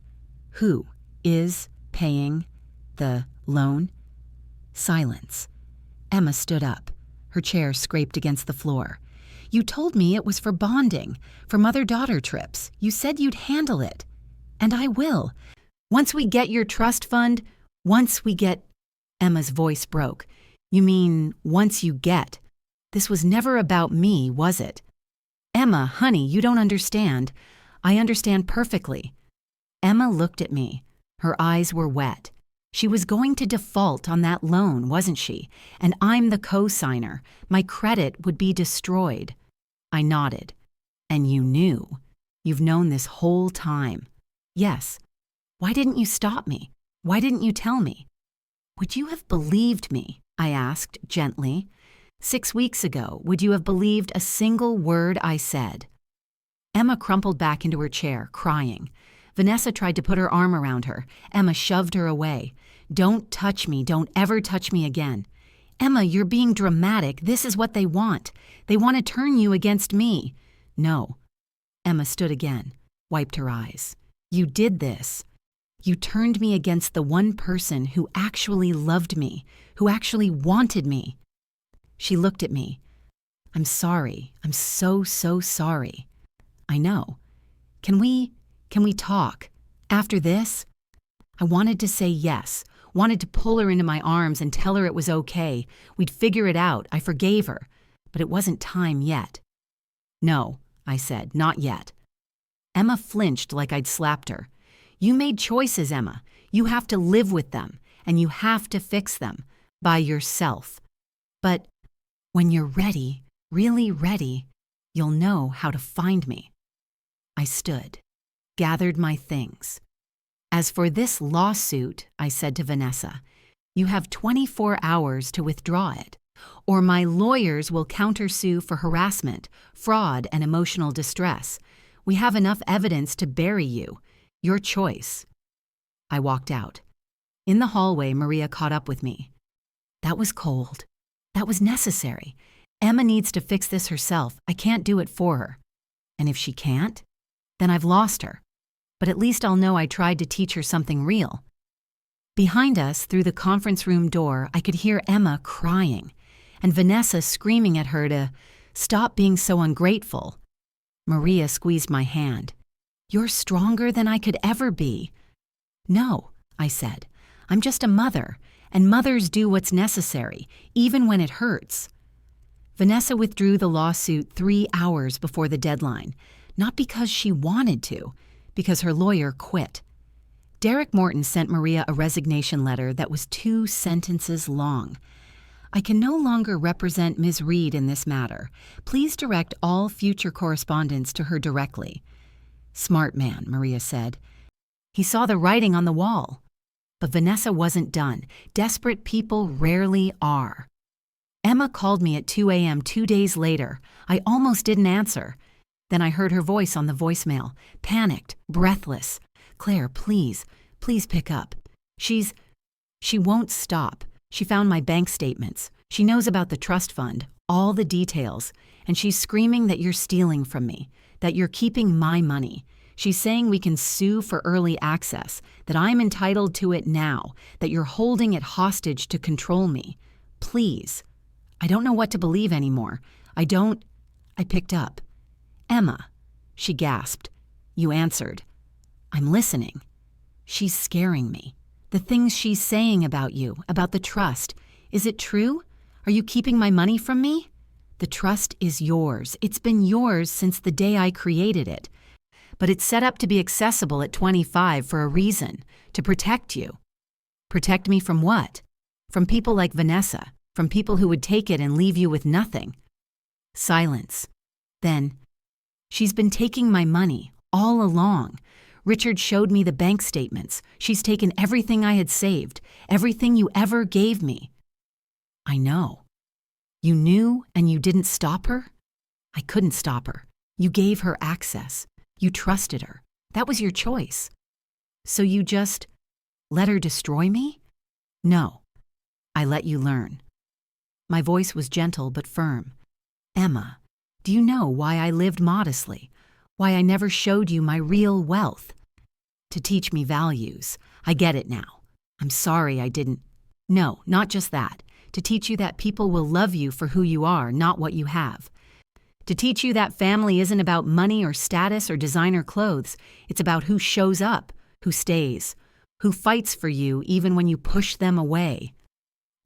"Who is paying the loan?" Silence. Emma stood up. Her chair scraped against the floor. "You told me it was for bonding, for mother-daughter trips. You said you'd handle it. And I will. Once we get your trust fund, once we get—" Emma's voice broke. "You mean, once you get. This was never about me, was it?" "Emma, honey, you don't understand. I understand perfectly." Emma looked at me. Her eyes were wet. She was going to default on that loan, wasn't she? And I'm the co-signer. My credit would be destroyed. I nodded. And you knew. You've known this whole time. Yes. Why didn't you stop me? Why didn't you tell me? Would you have believed me? I asked gently. 6 weeks ago, would you have believed a single word I said? Emma crumpled back into her chair, crying. Vanessa tried to put her arm around her. Emma shoved her away. Don't touch me. Don't ever touch me again. Emma, you're being dramatic. This is what they want. They want to turn you against me. No. Emma stood again, wiped her eyes. You did this. You turned me against the one person who actually loved me, who actually wanted me. She looked at me. I'm sorry. I'm so sorry. I know. Can we talk? After this? I wanted to say yes, wanted to pull her into my arms and tell her it was okay. We'd figure it out. I forgave her. But it wasn't time yet. No, I said, not yet. Emma flinched like I'd slapped her. You made choices, Emma. You have to live with them, and you have to fix them by yourself. But when you're ready, really ready, you'll know how to find me. I stood, gathered my things. As for this lawsuit, I said to Vanessa, you have 24 hours to withdraw it, or my lawyers will countersue for harassment, fraud, and emotional distress. We have enough evidence to bury you. Your choice. I walked out. In the hallway, Maria caught up with me. That was cold. That was necessary. Emma needs to fix this herself. I can't do it for her. And if she can't, then I've lost her. But at least I'll know I tried to teach her something real. Behind us, through the conference room door, I could hear Emma crying, and Vanessa screaming at her to stop being so ungrateful. Maria squeezed my hand. You're stronger than I could ever be. No, I said. I'm just a mother, and mothers do what's necessary, even when it hurts. Vanessa withdrew the lawsuit 3 hours before the deadline, not because she wanted to, because her lawyer quit. Derek Morton sent Maria a resignation letter that was 2 sentences long. I can no longer represent Ms. Reed in this matter. Please direct all future correspondence to her directly. Smart man, Maria said. He saw the writing on the wall. But Vanessa wasn't done. Desperate people rarely are. Emma called me at 2 a.m. 2 days later. I almost didn't answer. Then I heard her voice on the voicemail, panicked, breathless. Claire, please pick up. She won't stop. She found my bank statements. She knows about the trust fund, all the details, and she's screaming that you're stealing from me, that you're keeping my money. She's saying we can sue for early access, that I'm entitled to it now, that you're holding it hostage to control me. Please. I don't know what to believe anymore. I picked up. Emma, she gasped. You answered. I'm listening. She's scaring me. The things she's saying about you, about the trust. Is it true? Are you keeping my money from me? The trust is yours. It's been yours since the day I created it. But it's set up to be accessible at 25 for a reason, to protect you. Protect me from what? From people like Vanessa, from people who would take it and leave you with nothing. Silence. Then, she's been taking my money all along. Richard showed me the bank statements. She's taken everything I had saved, everything you ever gave me. I know. You knew and you didn't stop her? I couldn't stop her. You gave her access. You trusted her. That was your choice. So you just let her destroy me? No. I let you learn. My voice was gentle but firm. Emma, do you know why I lived modestly? Why I never showed you my real wealth? To teach me values. I get it now. I'm sorry I didn't. No, not just that. To teach you that people will love you for who you are, not what you have. To teach you that family isn't about money or status or designer clothes. It's about who shows up, who stays, who fights for you even when you push them away.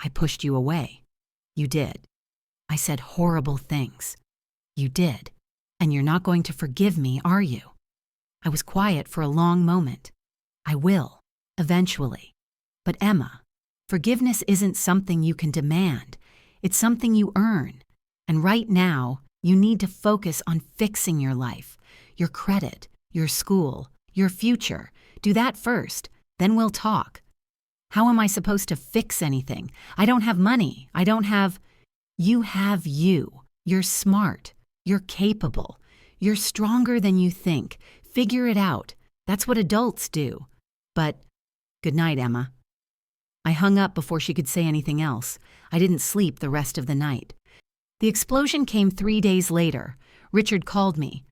I pushed you away. You did. I said horrible things. You did. And you're not going to forgive me, are you? I was quiet for a long moment. I will. Eventually. But Emma, forgiveness isn't something you can demand. It's something you earn. And right now, you need to focus on fixing your life, your credit, your school, your future. Do that first, then we'll talk. How am I supposed to fix anything? I don't have money. You have you. You're smart. You're capable. You're stronger than you think. Figure it out. That's what adults do. But, good night, Emma. I hung up before she could say anything else. I didn't sleep the rest of the night. The explosion came 3 days later. Richard called me.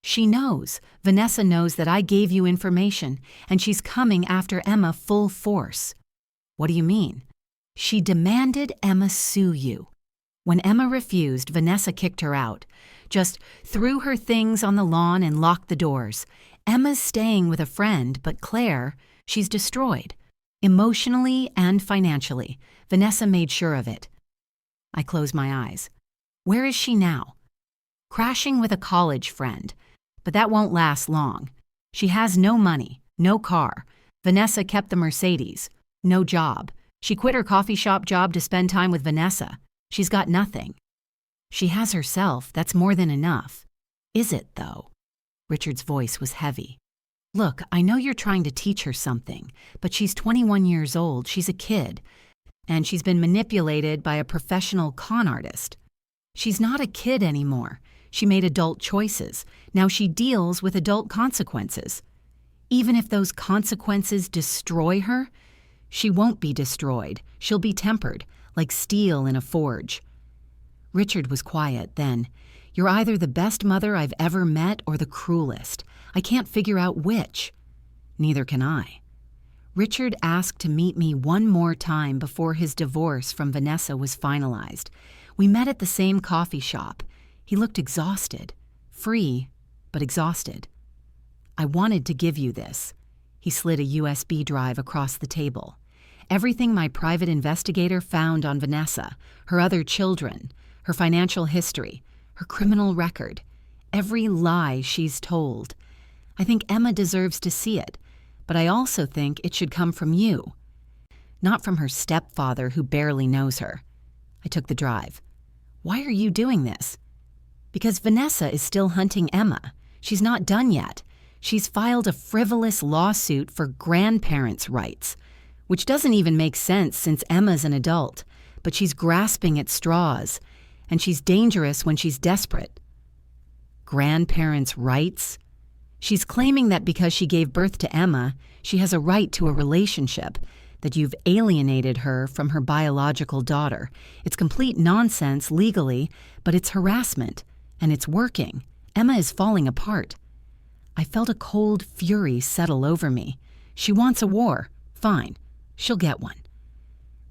She knows. Vanessa knows that I gave you information, and she's coming after Emma full force. What do you mean? She demanded Emma sue you. When Emma refused, Vanessa kicked her out. Just threw her things on the lawn and locked the doors. Emma's staying with a friend, but Claire, she's destroyed. Emotionally and financially. Vanessa made sure of it. I closed my eyes. Where is she now? Crashing with a college friend. But that won't last long. She has no money, no car. Vanessa kept the Mercedes. No job. She quit her coffee shop job to spend time with Vanessa. She's got nothing. She has herself. That's more than enough. Is it, though? Richard's voice was heavy. Look, I know you're trying to teach her something, but she's 21 years old. She's a kid. And she's been manipulated by a professional con artist. She's not a kid anymore. She made adult choices. Now she deals with adult consequences. Even if those consequences destroy her, she won't be destroyed. She'll be tempered, like steel in a forge. Richard was quiet then. You're either the best mother I've ever met or the cruelest. I can't figure out which. Neither can I. Richard asked to meet me one more time before his divorce from Vanessa was finalized. We met at the same coffee shop. He looked exhausted. Free, but exhausted. I wanted to give you this. He slid a USB drive across the table. Everything my private investigator found on Vanessa, her other children, her financial history, her criminal record, every lie she's told. I think Emma deserves to see it, but I also think it should come from you, not from her stepfather who barely knows her. I took the drive. Why are you doing this? Because Vanessa is still hunting Emma. She's not done yet. She's filed a frivolous lawsuit for grandparents' rights, which doesn't even make sense since Emma's an adult, but she's grasping at straws, and she's dangerous when she's desperate. Grandparents' rights? She's claiming that because she gave birth to Emma, she has a right to a relationship, that you've alienated her from her biological daughter. It's complete nonsense legally, but it's harassment, and it's working. Emma is falling apart. I felt a cold fury settle over me. She wants a war. Fine. She'll get one.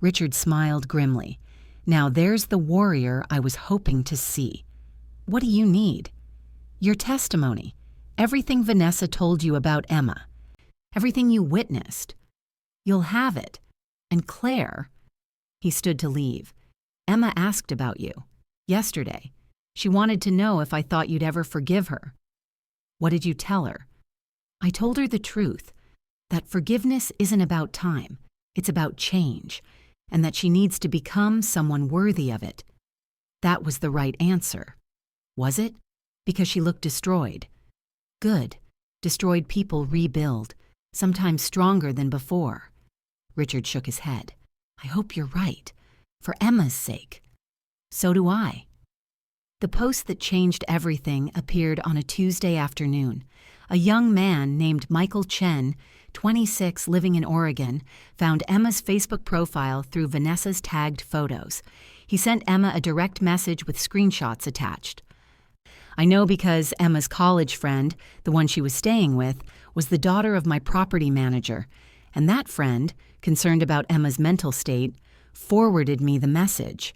Richard smiled grimly. Now there's the warrior I was hoping to see. What do you need? Your testimony. Everything Vanessa told you about Emma. Everything you witnessed. You'll have it. And Claire. He stood to leave. Emma asked about you. Yesterday. She wanted to know if I thought you'd ever forgive her. What did you tell her? I told her the truth. That forgiveness isn't about time. It's about change, and that she needs to become someone worthy of it. That was the right answer. Was it? Because she looked destroyed. Good. Destroyed people rebuild, sometimes stronger than before. Richard shook his head. I hope you're right. For Emma's sake. So do I. The post that changed everything appeared on a Tuesday afternoon. A young man named Michael Chen, 26, living in Oregon, found Emma's Facebook profile through Vanessa's tagged photos. He sent Emma a direct message with screenshots attached. I know because Emma's college friend, the one she was staying with, was the daughter of my property manager, and that friend, concerned about Emma's mental state, forwarded me the message.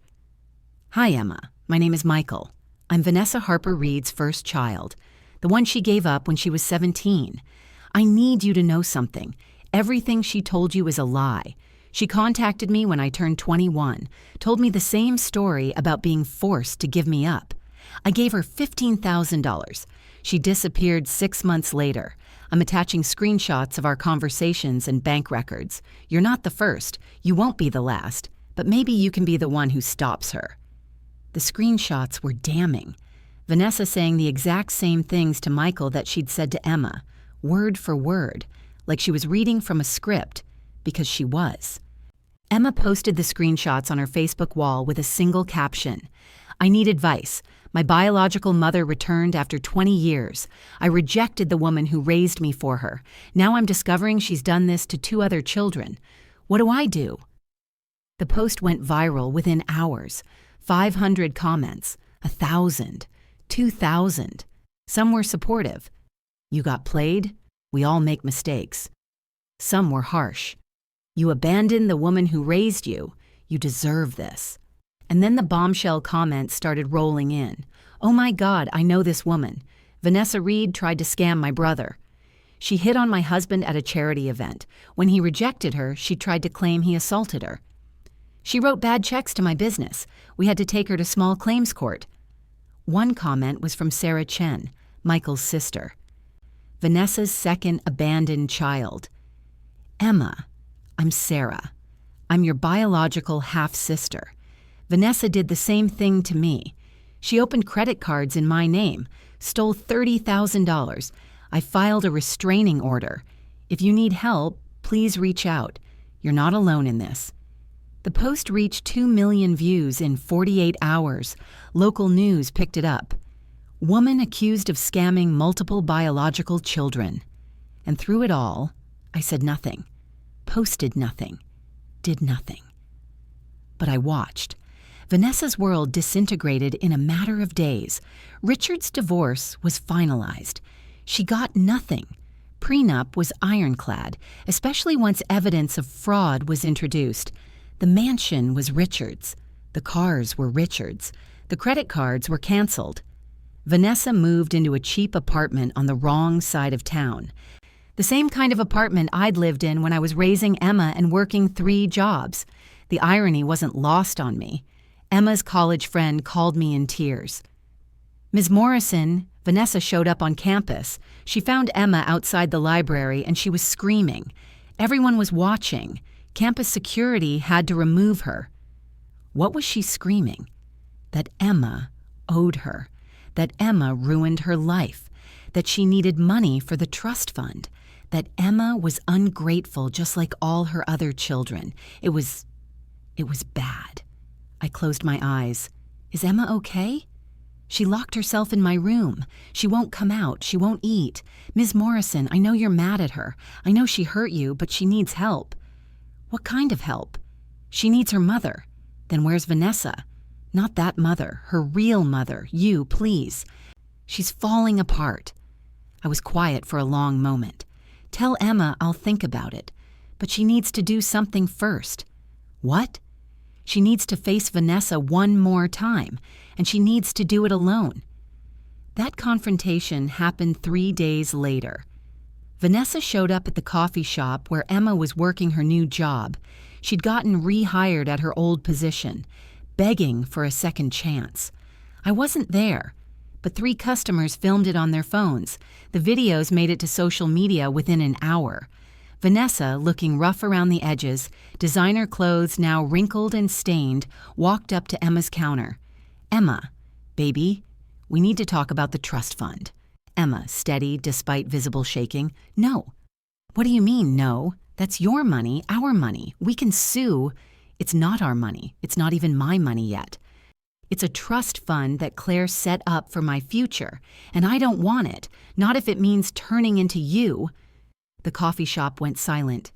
Hi, Emma. My name is Michael. I'm Vanessa Harper Reed's first child, the one she gave up when she was 17. I need you to know something. Everything she told you is a lie. She contacted me when I turned 21, told me the same story about being forced to give me up. I gave her $15,000. She disappeared 6 months later. I'm attaching screenshots of our conversations and bank records. You're not the first. You won't be the last. But maybe you can be the one who stops her." The screenshots were damning. Vanessa saying the exact same things to Michael that she'd said to Emma, word for word, like she was reading from a script, because she was. Emma posted the screenshots on her Facebook wall with a single caption. "I need advice. My biological mother returned after 20 years. I rejected the woman who raised me for her. Now I'm discovering she's done this to 2 other children. What do I do?" The post went viral within hours. 500 comments, 1,000, 2,000. Some were supportive. "You got played? We all make mistakes." Some were harsh. "You abandoned the woman who raised you. You deserve this." And then the bombshell comments started rolling in. "Oh my God, I know this woman. Vanessa Reed tried to scam my brother. She hit on my husband at a charity event. When he rejected her, she tried to claim he assaulted her. She wrote bad checks to my business. We had to take her to small claims court." One comment was from Sarah Chen, Michael's sister. "Vanessa's second abandoned child. Emma, I'm Sarah. I'm your biological half-sister. Vanessa did the same thing to me. She opened credit cards in my name, stole $30,000. I filed a restraining order. If you need help, please reach out. You're not alone in this." The post reached 2 million views in 48 hours. Local news picked it up. "Woman accused of scamming multiple biological children." And through it all, I said nothing, posted nothing, did nothing. But I watched. Vanessa's world disintegrated in a matter of days. Richard's divorce was finalized. She got nothing. Prenup was ironclad, especially once evidence of fraud was introduced. The mansion was Richard's. The cars were Richard's. The credit cards were canceled. Vanessa moved into a cheap apartment on the wrong side of town. The same kind of apartment I'd lived in when I was raising Emma and working 3 jobs. The irony wasn't lost on me. Emma's college friend called me in tears. "Ms. Morrison," Vanessa showed up on campus. She found Emma outside the library and she was screaming. Everyone was watching. Campus security had to remove her. What was she screaming? That Emma owed her. That Emma ruined her life. That she needed money for the trust fund. That Emma was ungrateful just like all her other children. It was bad. I closed my eyes. Is Emma okay? She locked herself in my room. She won't come out. She won't eat. Ms. Morrison, I know you're mad at her. I know she hurt you, but she needs help. What kind of help? She needs her mother. Then where's Vanessa? Not that mother, her real mother. You, please. She's falling apart. I was quiet for a long moment. Tell Emma I'll think about it. But she needs to do something first. What? She needs to face Vanessa one more time, and she needs to do it alone. That confrontation happened 3 days later. Vanessa showed up at the coffee shop where Emma was working her new job. She'd gotten rehired at her old position, begging for a second chance. I wasn't there, but 3 customers filmed it on their phones. The videos made it to social media within an hour. Vanessa, looking rough around the edges, designer clothes now wrinkled and stained, walked up to Emma's counter. "Emma, baby, we need to talk about the trust fund." Emma, steady despite visible shaking. "No." "What do you mean, no? That's your money, our money. We can sue." "It's not our money. It's not even my money yet. It's a trust fund that Claire set up for my future, and I don't want it, not if it means turning into you." The coffee shop went silent.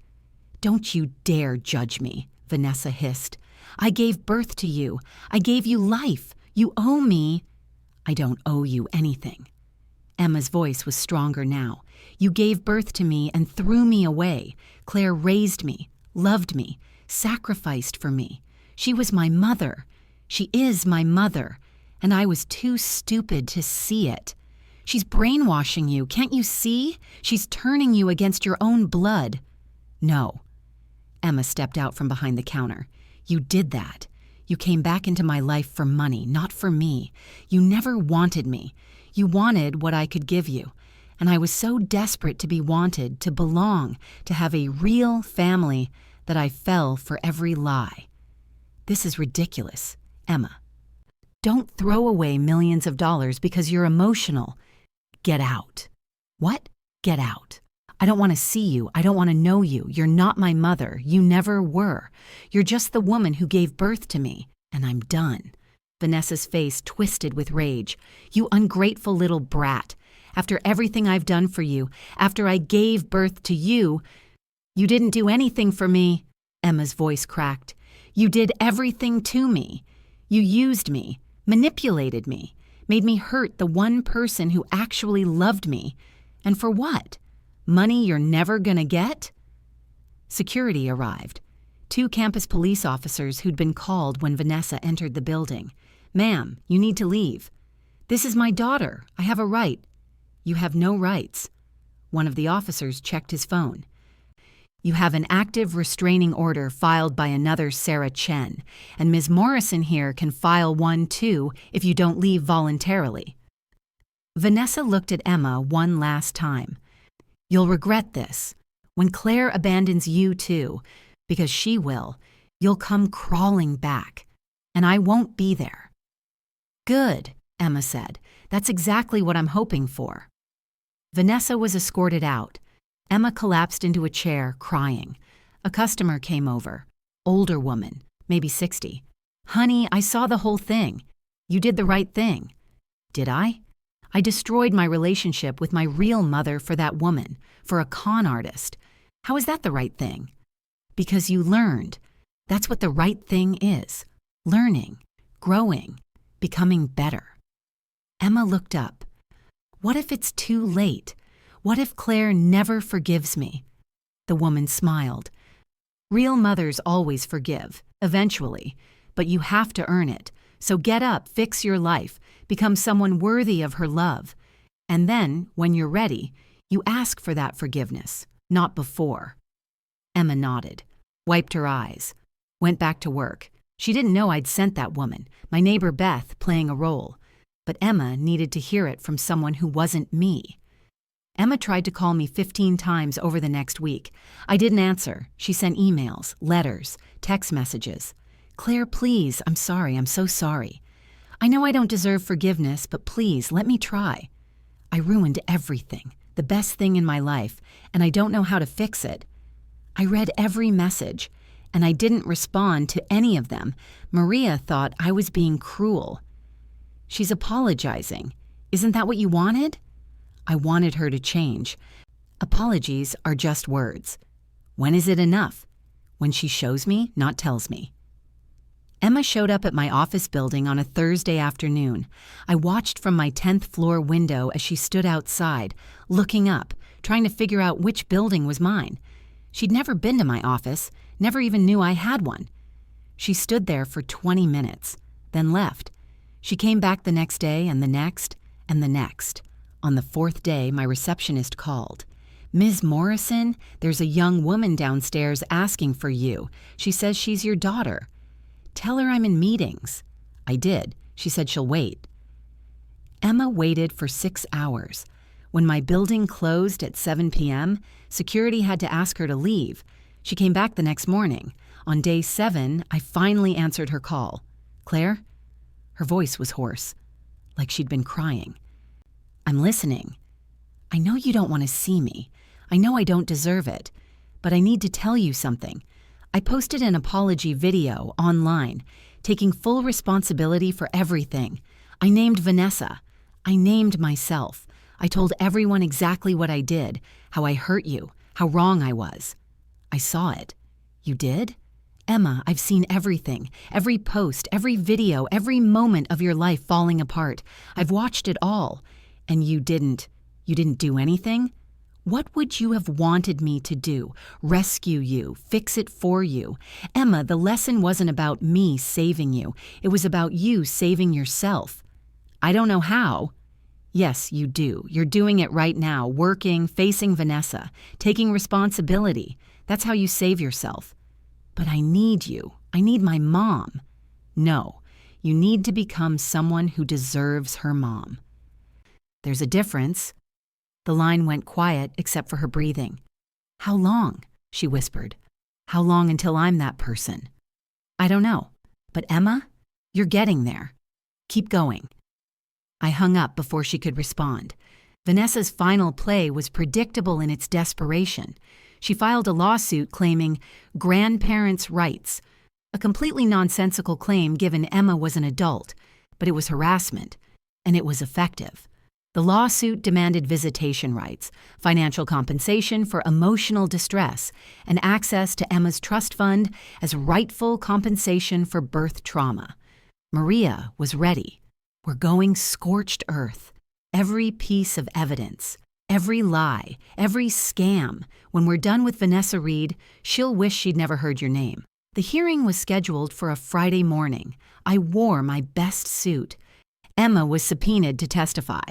"Don't you dare judge me," Vanessa hissed. "I gave birth to you. I gave you life. You owe me." "I don't owe you anything." Emma's voice was stronger now. "You gave birth to me and threw me away. Claire raised me, loved me, sacrificed for me. She was my mother. She is my mother, and I was too stupid to see it. She's brainwashing you, can't you see? She's turning you against your own blood." "No." Emma stepped out from behind the counter. "You did that. You came back into my life for money, not for me. You never wanted me. You wanted what I could give you. and I was so desperate to be wanted, to belong, to have a real family that I fell for every lie. This is ridiculous, Emma. Don't throw away millions of dollars because you're emotional. Get out. What? Get out. I don't want to see you. I don't want to know you. You're not my mother. You never were. You're just the woman who gave birth to me, and I'm done. Vanessa's face twisted with rage. You ungrateful little brat. After everything I've done for you, after I gave birth to you, you didn't do anything for me. Emma's voice cracked. You did everything to me. You used me, manipulated me, made me hurt the one person who actually loved me. And for what? Money you're never gonna get? Security arrived. 2 campus police officers who'd been called when Vanessa entered the building. Ma'am, you need to leave. This is my daughter. I have a right. You have no rights. One of the officers checked his phone. You have an active restraining order filed by another Sarah Chen, and Ms. Morrison here can file one too if you don't leave voluntarily. Vanessa looked at Emma one last time. You'll regret this. When Claire abandons you too, because she will, you'll come crawling back, and I won't be there. Good, Emma said. That's exactly what I'm hoping for. Vanessa was escorted out. Emma collapsed into a chair, crying. A customer came over. Older woman, maybe 60. Honey, I saw the whole thing. You did the right thing. Did I? I destroyed my relationship with my real mother for that woman, for a con artist. How is that the right thing? Because you learned. That's what the right thing is. Learning, growing, becoming better. Emma looked up. What if it's too late? What if Claire never forgives me? The woman smiled. Real mothers always forgive, eventually, but you have to earn it. So get up, fix your life, become someone worthy of her love. And then, when you're ready, you ask for that forgiveness, not before. Emma nodded, wiped her eyes, went back to work. She didn't know I'd sent that woman, my neighbor Beth, playing a role. But Emma needed to hear it from someone who wasn't me. Emma tried to call me 15 times over the next week. I didn't answer. She sent emails, letters, text messages. Claire, please, I'm sorry, I'm so sorry. I know I don't deserve forgiveness, but please, let me try. I ruined everything, the best thing in my life, and I don't know how to fix it. I read every message, and I didn't respond to any of them. Maria thought I was being cruel. She's apologizing. Isn't that what you wanted? I wanted her to change. Apologies are just words. When is it enough? When she shows me, not tells me. Emma showed up at my office building on a Thursday afternoon. I watched from my 10th floor window as she stood outside, looking up, trying to figure out which building was mine. She'd never been to my office, never even knew I had one. She stood there for 20 minutes, then left. She came back the next day and the next and the next. On the 4th day, my receptionist called. Ms. Morrison, there's a young woman downstairs asking for you. She says she's your daughter. Tell her I'm in meetings. I did. She said she'll wait. Emma waited for 6 hours. When my building closed at 7 p.m., security had to ask her to leave. She came back the next morning. On day 7, I finally answered her call. Claire? Her voice was hoarse, like she'd been crying. I'm listening. I know you don't want to see me. I know I don't deserve it. But I need to tell you something. I posted an apology video online, taking full responsibility for everything. I named Vanessa. I named myself. I told everyone exactly what I did, how I hurt you, how wrong I was. I saw it. You did? Emma, I've seen everything, every post, every video, every moment of your life falling apart. I've watched it all. And you didn't do anything? What would you have wanted me to do? Rescue you, fix it for you. Emma, the lesson wasn't about me saving you. It was about you saving yourself. I don't know how. Yes, you do. You're doing it right now, working, facing Vanessa, taking responsibility. That's how you save yourself. But I need you. I need my mom. No, you need to become someone who deserves her mom. There's a difference. The line went quiet except for her breathing. "How long?" she whispered. "How long until I'm that person?" "I don't know. But Emma, you're getting there. Keep going." I hung up before she could respond. Vanessa's final play was predictable in its desperation. She filed a lawsuit claiming grandparents' rights, a completely nonsensical claim given Emma was an adult, but it was harassment, and it was effective. The lawsuit demanded visitation rights, financial compensation for emotional distress, and access to Emma's trust fund as rightful compensation for birth trauma. Maria was ready. We're going scorched earth. Every piece of evidence, every lie, every scam. When we're done with Vanessa Reed, she'll wish she'd never heard your name. The hearing was scheduled for a Friday morning. I wore my best suit. Emma was subpoenaed to testify.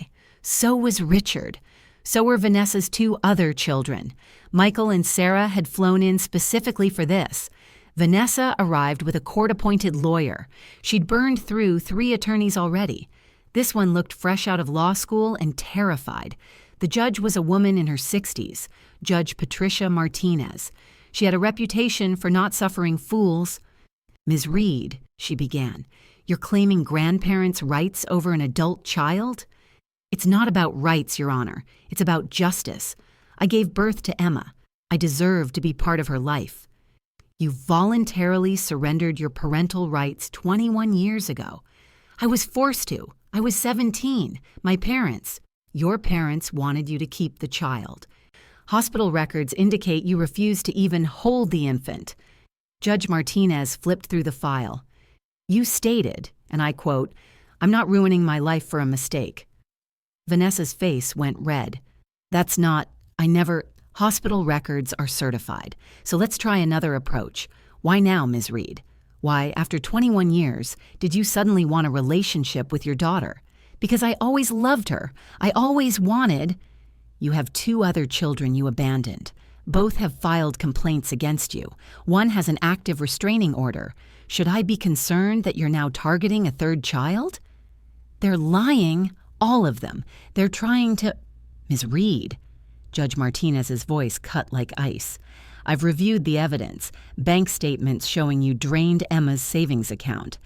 So was Richard. So were Vanessa's 2 other children. Michael and Sarah had flown in specifically for this. Vanessa arrived with a court-appointed lawyer. She'd burned through 3 attorneys already. This one looked fresh out of law school and terrified. The judge was a woman in her 60s, Judge Patricia Martinez. She had a reputation for not suffering fools. "Ms. Reed," she began, "you're claiming grandparents' rights over an adult child?" "It's not about rights, Your Honor. It's about justice. I gave birth to Emma. I deserve to be part of her life." "You voluntarily surrendered your parental rights 21 years ago." "I was forced to. I was 17. My parents." "Your parents wanted you to keep the child. Hospital records indicate you refused to even hold the infant." Judge Martinez flipped through the file. "You stated," and I quote, "I'm not ruining my life for a mistake." Vanessa's face went red. "That's not, I never, hospital records are certified. So let's try another approach. Why now, Ms. Reed? Why, after 21 years, did you suddenly want a relationship with your daughter?" "Because I always loved her. I always wanted—" "You have 2 other children you abandoned. Both have filed complaints against you. One has an active restraining order. Should I be concerned that you're now targeting a 3rd child?" "They're lying, all of them. They're trying to—" "Ms. Reed." Judge Martinez's voice cut like ice. "I've reviewed the evidence, bank statements showing you drained Emma's savings account,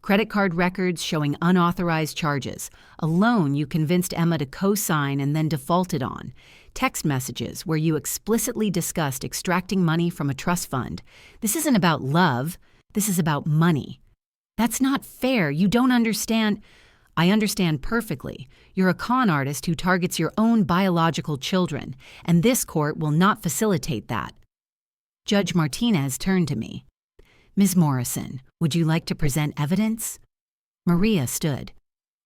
credit card records showing unauthorized charges, a loan you convinced Emma to co-sign and then defaulted on, text messages where you explicitly discussed extracting money from a trust fund. This isn't about love. This is about money." "That's not fair. You don't understand." "I understand perfectly. You're a con artist who targets your own biological children, and this court will not facilitate that." Judge Martinez turned to me. "Ms. Morrison, would you like to present evidence?" Maria stood.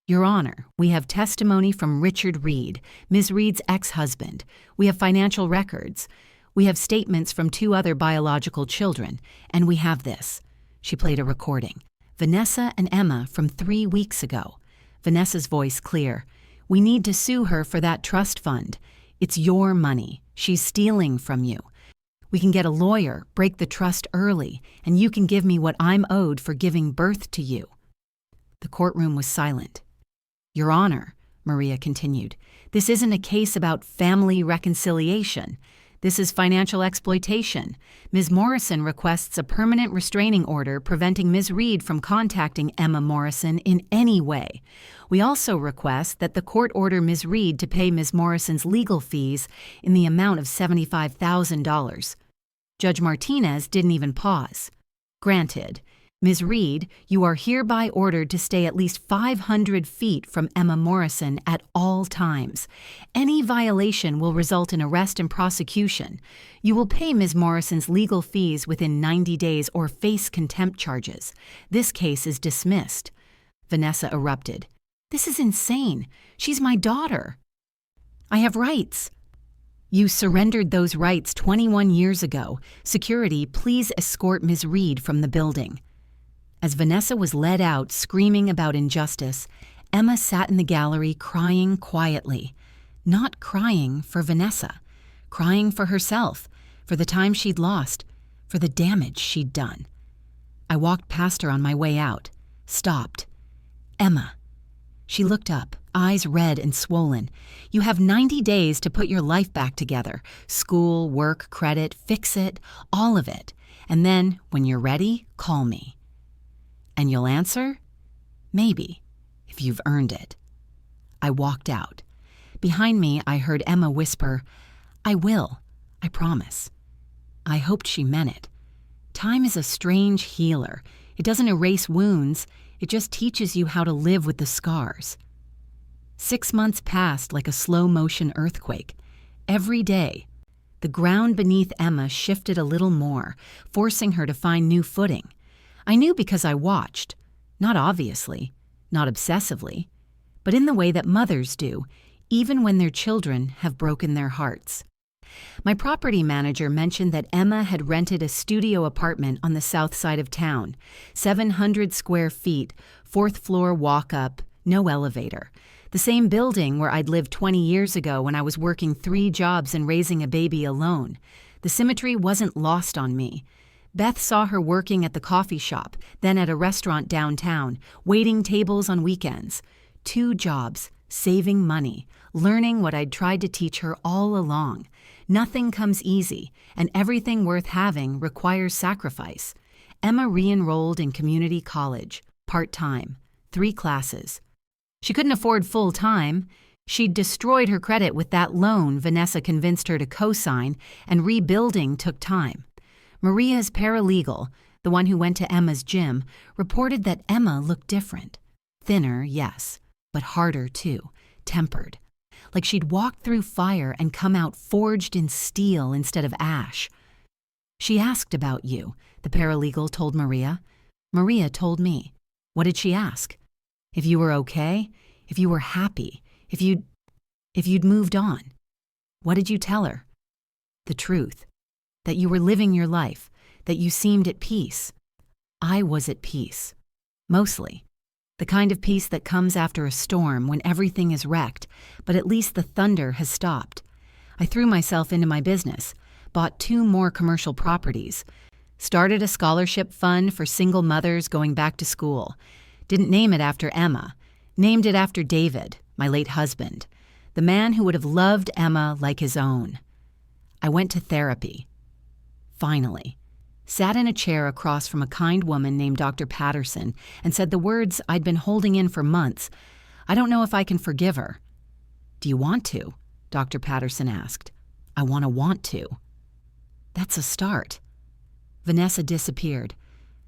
"Your Honor, we have testimony from Richard Reed, Ms. Reed's ex-husband. We have financial records. We have statements from 2 other biological children, and we have this." She played a recording. "Vanessa and Emma from 3 weeks ago." Vanessa's voice clear. "We need to sue her for that trust fund. It's your money. She's stealing from you. We can get a lawyer, break the trust early, and you can give me what I'm owed for giving birth to you." The courtroom was silent. "Your Honor," Maria continued, "this isn't a case about family reconciliation. This is financial exploitation. Ms. Morrison requests a permanent restraining order preventing Ms. Reed from contacting Emma Morrison in any way. We also request that the court order Ms. Reed to pay Ms. Morrison's legal fees in the amount of $75,000. Judge Martinez didn't even pause. "Granted. Ms. Reed, you are hereby ordered to stay at least 500 feet from Emma Morrison at all times. Any violation will result in arrest and prosecution. You will pay Ms. Morrison's legal fees within 90 days or face contempt charges. This case is dismissed." Vanessa erupted. "This is insane. She's my daughter. I have rights." "You surrendered those rights 21 years ago. Security, please escort Ms. Reed from the building." As Vanessa was led out screaming about injustice, Emma sat in the gallery crying quietly. Not crying for Vanessa, crying for herself, for the time she'd lost, for the damage she'd done. I walked past her on my way out, stopped. "Emma." She looked up, eyes red and swollen. You have 90 days to put your life back together. School, work, credit, fix it, all of it. And then, when you're ready, call me. And you'll answer? Maybe, if you've earned it. I walked out. Behind me, I heard Emma whisper, I will, I promise. I hoped she meant it. Time is a strange healer. It doesn't erase wounds, it just teaches you how to live with the scars. 6 months passed like a slow-motion earthquake. Every day, the ground beneath Emma shifted a little more, forcing her to find new footing. I knew because I watched. Not obviously, not obsessively, but in the way that mothers do, even when their children have broken their hearts. My property manager mentioned that Emma had rented a studio apartment on the south side of town, 700 square feet, 4th floor walk-up, no elevator. The same building where I'd lived 20 years ago when I was working 3 jobs and raising a baby alone. The symmetry wasn't lost on me. Beth saw her working at the coffee shop, then at a restaurant downtown, waiting tables on weekends. 2 jobs, saving money, learning what I'd tried to teach her all along. Nothing comes easy, and everything worth having requires sacrifice. Emma re-enrolled in community college, part-time, 3 classes. She couldn't afford full-time. She'd destroyed her credit with that loan Vanessa convinced her to co-sign, and rebuilding took time. Maria's paralegal, the one who went to Emma's gym, reported that Emma looked different. Thinner, yes, but harder too, tempered. Like she'd walked through fire and come out forged in steel instead of ash. She asked about you, the paralegal told Maria. Maria told me. What did she ask? If you were okay, if you were happy, if you'd moved on. What did you tell her? The truth. That you were living your life, that you seemed at peace. I was at peace. Mostly. The kind of peace that comes after a storm when everything is wrecked, but at least the thunder has stopped. I threw myself into my business, bought 2 more commercial properties, started a scholarship fund for single mothers going back to school. Didn't name it after Emma, named it after David, my late husband, the man who would have loved Emma like his own. I went to therapy. Finally. Sat in a chair across from a kind woman named Dr. Patterson and said the words I'd been holding in for months. I don't know if I can forgive her. Do you want to? Dr. Patterson asked. I want to. That's a start. Vanessa disappeared.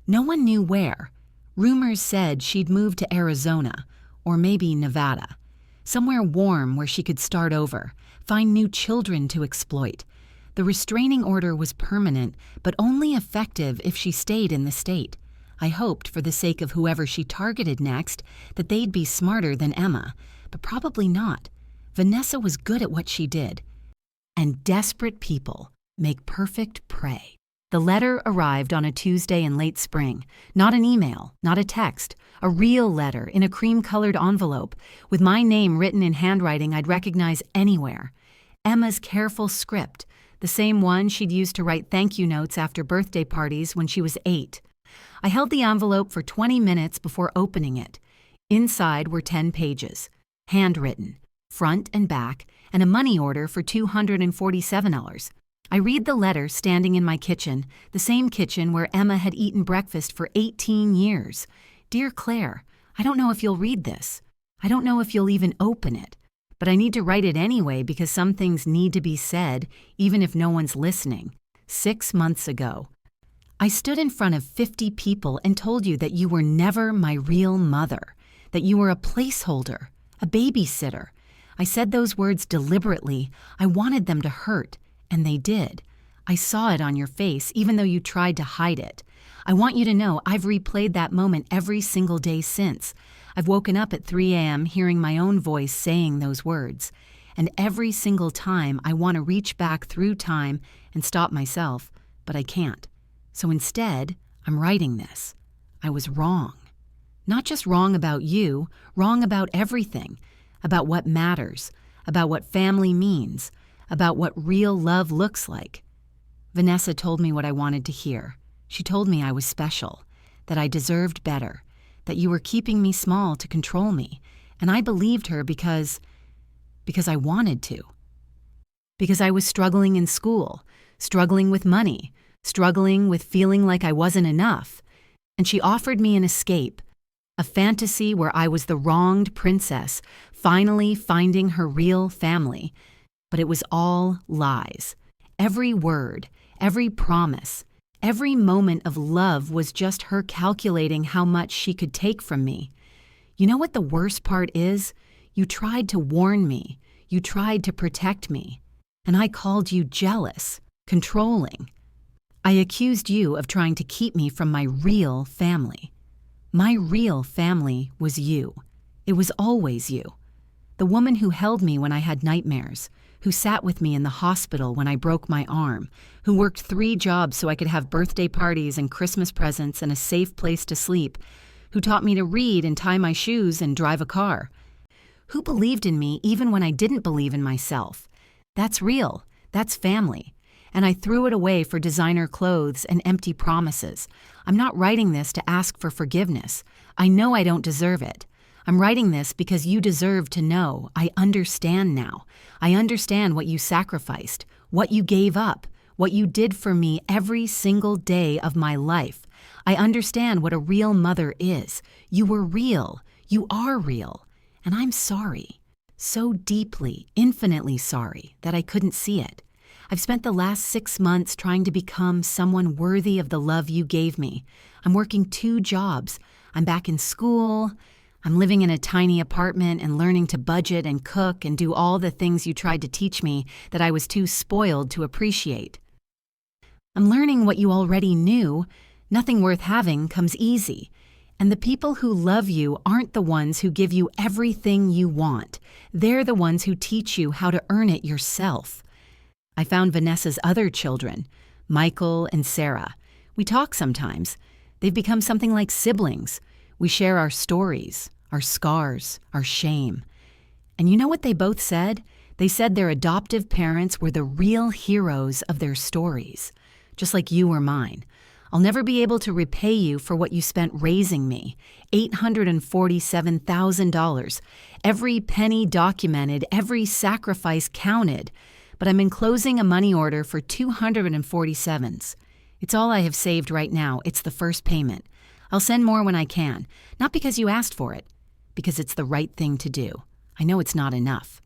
No one knew where. Rumors said she'd moved to Arizona, or maybe Nevada. Somewhere warm where she could start over, find new children to exploit. The restraining order was permanent, but only effective if she stayed in the state. I hoped, for the sake of whoever she targeted next, that they'd be smarter than Emma, but probably not. Vanessa was good at what she did. And desperate people make perfect prey. The letter arrived on a Tuesday in late spring. Not an email, not a text. A real letter in a cream-colored envelope, with my name written in handwriting I'd recognize anywhere. Emma's careful script, the same one she'd used to write thank you notes after birthday parties when she was 8. I held the envelope for 20 minutes before opening it. Inside were 10 pages, handwritten, front and back, and a money order for $247. I read the letter standing in my kitchen, the same kitchen where Emma had eaten breakfast for 18 years. Dear Claire, I don't know if you'll read this. I don't know if you'll even open it. But I need to write it anyway because some things need to be said, even if no one's listening. 6 months ago, I stood in front of 50 people and told you that you were never my real mother, that you were a placeholder, a babysitter. I said those words deliberately. I wanted them to hurt, and they did. I saw it on your face, even though you tried to hide it. I want you to know I've replayed that moment every single day since. I've woken up at 3 a.m. hearing my own voice saying those words. And every single time I want to reach back through time and stop myself, but I can't. So instead, I'm writing this. I was wrong. Not just wrong about you, wrong about everything. About what matters, about what family means, about what real love looks like. Vanessa told me what I wanted to hear. She told me I was special, that I deserved better, that you were keeping me small to control me, And I believed her because I wanted to. Because I was struggling in school, struggling with money, struggling with feeling like I wasn't enough. And she offered me an escape, a fantasy where I was the wronged princess, finally finding her real family. But it was all lies. Every word, every promise, every moment of love was just her calculating how much she could take from me. You know what the worst part is? You tried to warn me. You tried to protect me. And I called you jealous, controlling. I accused you of trying to keep me from my real family. My real family was you. It was always you. The woman who held me when I had nightmares, who sat with me in the hospital when I broke my arm, who worked 3 jobs so I could have birthday parties and Christmas presents and a safe place to sleep, who taught me to read and tie my shoes and drive a car, who believed in me even when I didn't believe in myself. That's real. That's family. And I threw it away for designer clothes and empty promises. I'm not writing this to ask for forgiveness. I know I don't deserve it. I'm writing this because you deserve to know. I understand now. I understand what you sacrificed, what you gave up, what you did for me every single day of my life. I understand what a real mother is. You were real. You are real. And I'm sorry. So deeply, infinitely sorry that I couldn't see it. I've spent the last 6 months trying to become someone worthy of the love you gave me. I'm working 2 jobs. I'm back in school. I'm living in a tiny apartment and learning to budget and cook and do all the things you tried to teach me that I was too spoiled to appreciate. I'm learning what you already knew. Nothing worth having comes easy. And the people who love you aren't the ones who give you everything you want. They're the ones who teach you how to earn it yourself. I found Vanessa's other children, Michael and Sarah. We talk sometimes. They've become something like siblings. We share our stories, our scars, our shame. And you know what they both said? They said their adoptive parents were the real heroes of their stories, just like you were mine. I'll never be able to repay you for what you spent raising me, $847,000. Every penny documented, every sacrifice counted. But I'm enclosing a money order for $247. It's all I have saved right now. It's the first payment. I'll send more when I can, not because you asked for it, because it's the right thing to do. I know it's not enough.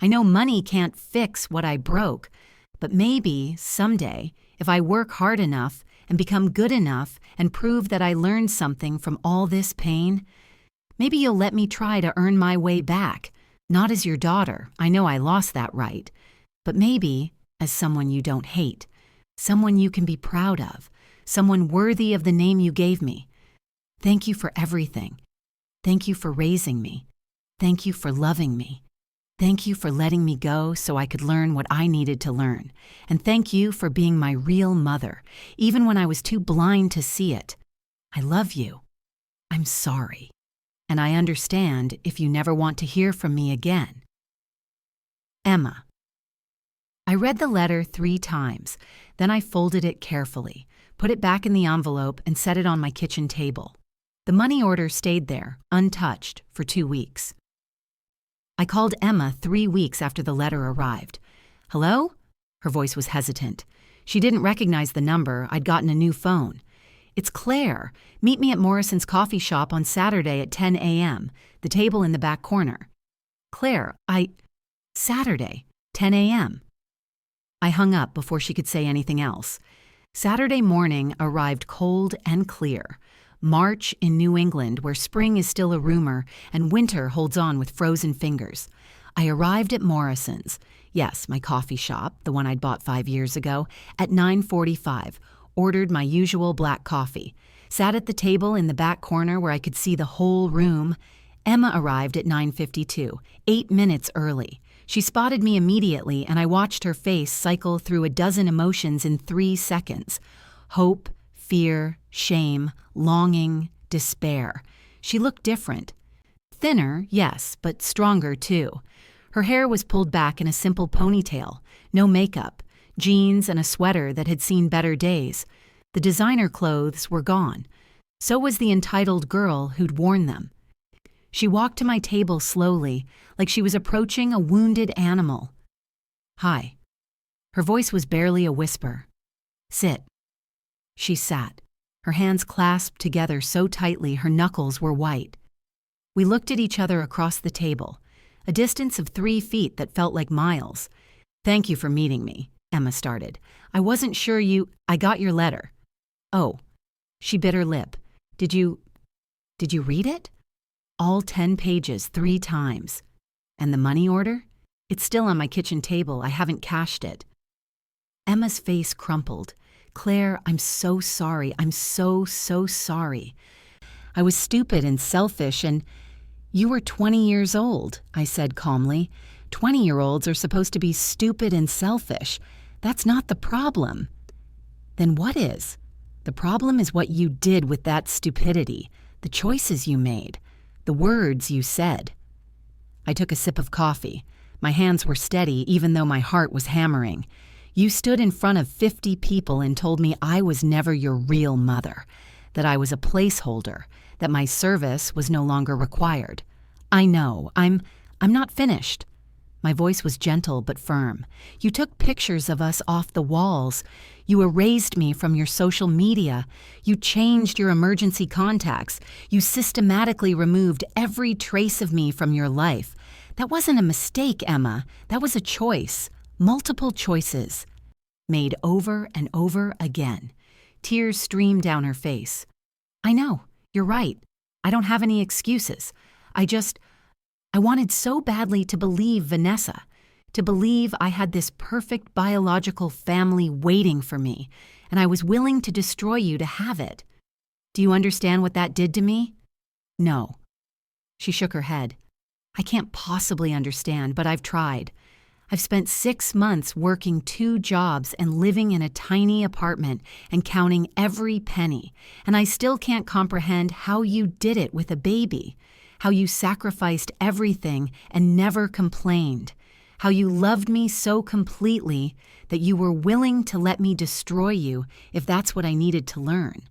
I know money can't fix what I broke, but maybe someday, if I work hard enough and become good enough and prove that I learned something from all this pain, maybe you'll let me try to earn my way back. Not as your daughter, I know I lost that right, but maybe as someone you don't hate, someone you can be proud of, someone worthy of the name you gave me. Thank you for everything. Thank you for raising me. Thank you for loving me. Thank you for letting me go so I could learn what I needed to learn. And thank you for being my real mother, even when I was too blind to see it. I love you. I'm sorry. And I understand if you never want to hear from me again. Emma. I read the letter 3 times, then I folded it carefully, put it back in the envelope, and set it on my kitchen table. The money order stayed there, untouched, for 2 weeks. I called Emma 3 weeks after the letter arrived. Hello? Her voice was hesitant. She didn't recognize the number. I'd gotten a new phone. It's Claire. Meet me at Morrison's coffee shop on Saturday at 10 a.m., the table in the back corner. Claire, Saturday, 10 a.m. I hung up before she could say anything else. Saturday morning arrived cold and clear. March in New England, where spring is still a rumor and winter holds on with frozen fingers. I arrived at Morrison's, yes, my coffee shop, the one I'd bought 5 years ago, at 9:45. Ordered my usual black coffee, sat at the table in the back corner where I could see the whole room. Emma arrived at 9:52, 8 minutes early. She spotted me immediately, and I watched her face cycle through a dozen emotions in 3 seconds. Hope, fear, shame, longing, despair. She looked different. Thinner, yes, but stronger too. Her hair was pulled back in a simple ponytail, no makeup, jeans and a sweater that had seen better days. The designer clothes were gone. So was the entitled girl who'd worn them. She walked to my table slowly, like she was approaching a wounded animal. "Hi." Her voice was barely a whisper. "Sit." She sat, her hands clasped together so tightly her knuckles were white. We looked at each other across the table, a distance of 3 feet that felt like miles. "Thank you for meeting me," Emma started. "I wasn't sure I got your letter." "Oh." She bit her lip. Did you read it?" "All 10 pages 3 times. "And the money order?" "It's still on my kitchen table. I haven't cashed it." Emma's face crumpled. "Claire, I'm so sorry. I'm so sorry. I was stupid and selfish and—" "You were 20 years old," I said calmly. 20-year-olds are supposed to be stupid and selfish. That's not the problem." "Then what is?" "The problem is what you did with that stupidity, the choices you made, the words you said." I took a sip of coffee. My hands were steady even though my heart was hammering. "You stood in front of 50 people and told me I was never your real mother, that I was a placeholder, that my service was no longer required. I know, I'm not finished." My voice was gentle but firm. "You took pictures of us off the walls. You erased me from your social media. You changed your emergency contacts. You systematically removed every trace of me from your life. That wasn't a mistake, Emma. That was a choice. Multiple choices. Made over and over again." Tears streamed down her face. "I know, you're right. I don't have any excuses. I wanted so badly to believe Vanessa, to believe I had this perfect biological family waiting for me, and I was willing to destroy you to have it. Do you understand what that did to me?" "No." She shook her head. "I can't possibly understand, but I've tried. I've spent 6 months working 2 jobs and living in a tiny apartment and counting every penny, and I still can't comprehend how you did it with a baby. How you sacrificed everything and never complained. How you loved me so completely that you were willing to let me destroy you if that's what I needed to learn."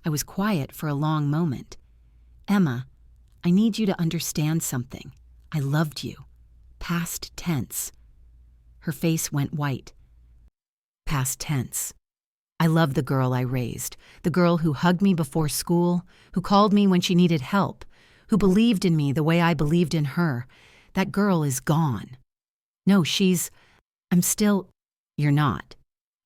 I was quiet for a long moment. "Emma, I need you to understand something. I loved you. Past tense." Her face went white. "Past tense. I love the girl I raised, the girl who hugged me before school, who called me when she needed help, who believed in me the way I believed in her. That girl is gone. No, I'm still—" "You're not.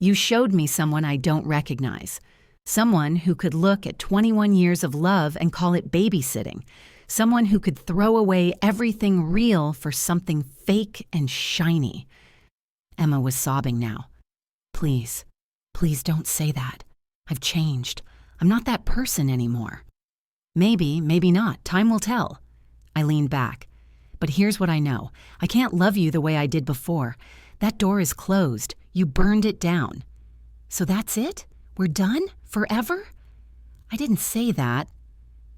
You showed me someone I don't recognize. Someone who could look at 21 years of love and call it babysitting. Someone who could throw away everything real for something fake and shiny." Emma was sobbing now. Please don't say that. I've changed. I'm not that person anymore." "Maybe, maybe not. Time will tell." I leaned back. "But here's what I know. I can't love you the way I did before. That door is closed. You burned it down." "So that's it? We're done? Forever?" "I didn't say that."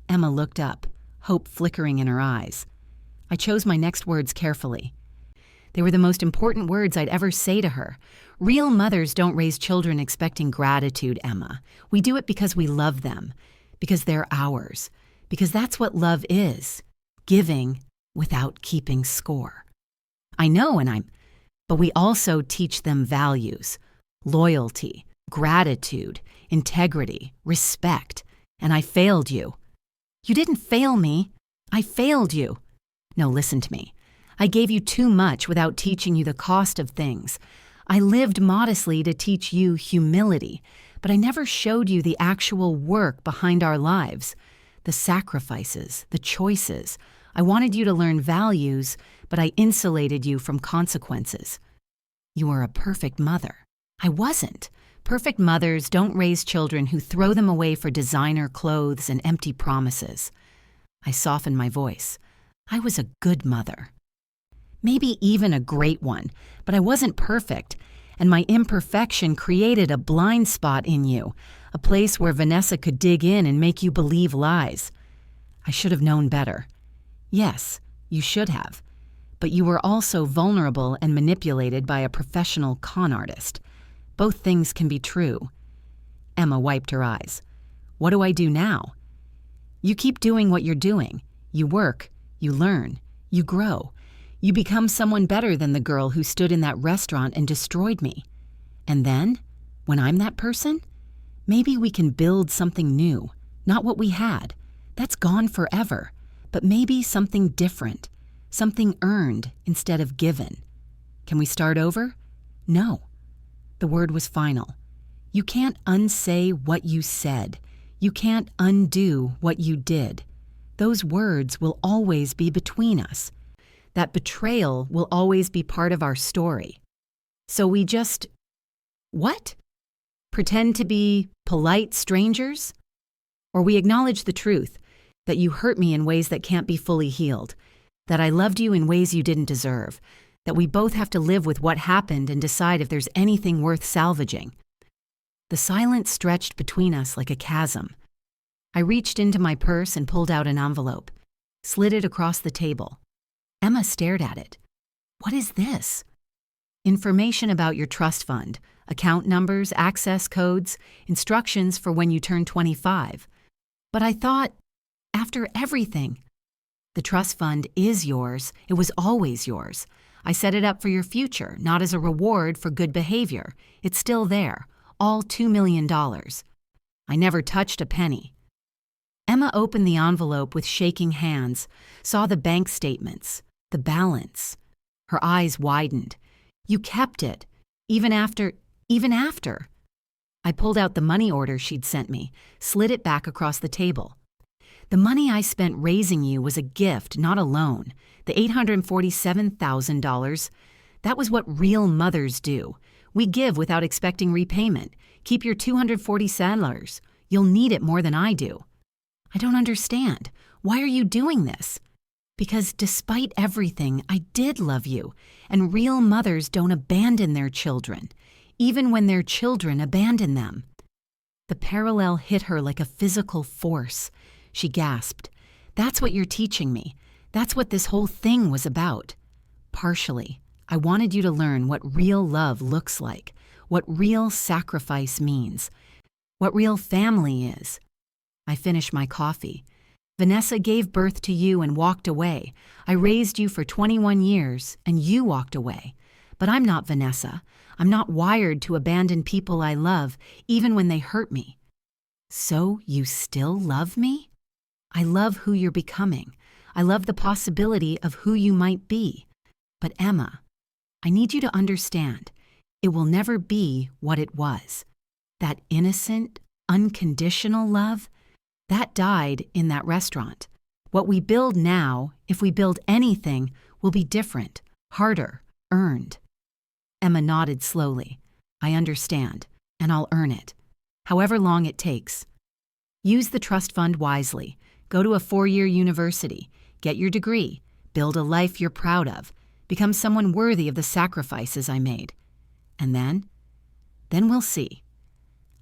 Emma looked up, hope flickering in her eyes. I chose my next words carefully. They were the most important words I'd ever say to her. Real mothers don't raise children expecting gratitude, Emma. We do it because we love them, because they're ours, because that's what love is, giving without keeping score. I know, but we also teach them values, loyalty, gratitude, integrity, respect, and I failed you." "You didn't fail me. I failed you." "No, listen to me. I gave you too much without teaching you the cost of things. I lived modestly to teach you humility, but I never showed you the actual work behind our lives, the sacrifices, the choices. I wanted you to learn values, but I insulated you from consequences. You were a perfect mother. I wasn't. Perfect mothers don't raise children who throw them away for designer clothes and empty promises." I softened my voice. "I was a good mother. Maybe even a great one, but I wasn't perfect, and my imperfection created a blind spot in you, a place where Vanessa could dig in and make you believe lies. I should have known better. Yes, you should have. But you were also vulnerable and manipulated by a professional con artist. Both things can be true." Emma wiped her eyes. "What do I do now?" "You keep doing what you're doing. You work, you learn, you grow. You become someone better than the girl who stood in that restaurant and destroyed me. And then, when I'm that person, maybe we can build something new, not what we had. That's gone forever, but maybe something different, something earned instead of given. Can we start over? No. The word was final. You can't unsay what you said. You can't undo what you did. Those words will always be between us. That betrayal will always be part of our story. So we just, what? Pretend to be polite strangers? Or we acknowledge the truth, that you hurt me in ways that can't be fully healed, that I loved you in ways you didn't deserve, that we both have to live with what happened and decide if there's anything worth salvaging. The silence stretched between us like a chasm. I reached into my purse and pulled out an envelope, slid it across the table. Emma stared at it. What is this? Information about your trust fund, account numbers, access codes, instructions for when you turn 25. But I thought, after everything, the trust fund is yours. It was always yours. I set it up for your future, not as a reward for good behavior. It's still there, all $2 million. I never touched a penny. Emma opened the envelope with shaking hands, saw the bank statements, the balance. Her eyes widened. You kept it, even after. I pulled out the money order she'd sent me, slid it back across the table. The money I spent raising you was a gift, not a loan. The $847,000, that was what real mothers do. We give without expecting repayment. Keep your $240. You'll need it more than I do. I don't understand. Why are you doing this? Because despite everything, I did love you, and real mothers don't abandon their children, even when their children abandon them. The parallel hit her like a physical force. She gasped. That's what you're teaching me. That's what this whole thing was about. Partially, I wanted you to learn what real love looks like, what real sacrifice means, what real family is. I finished my coffee. Vanessa gave birth to you and walked away. I raised you for 21 years, and you walked away. But I'm not Vanessa. I'm not wired to abandon people I love, even when they hurt me. So you still love me? I love who you're becoming. I love the possibility of who you might be. But Emma, I need you to understand, it will never be what it was. That innocent, unconditional love, that died in that restaurant. What we build now, if we build anything, will be different, harder, earned. Emma nodded slowly. I understand, and I'll earn it, however long it takes. Use the trust fund wisely. Go to a 4-year university. Get your degree. Build a life you're proud of. Become someone worthy of the sacrifices I made. And then we'll see.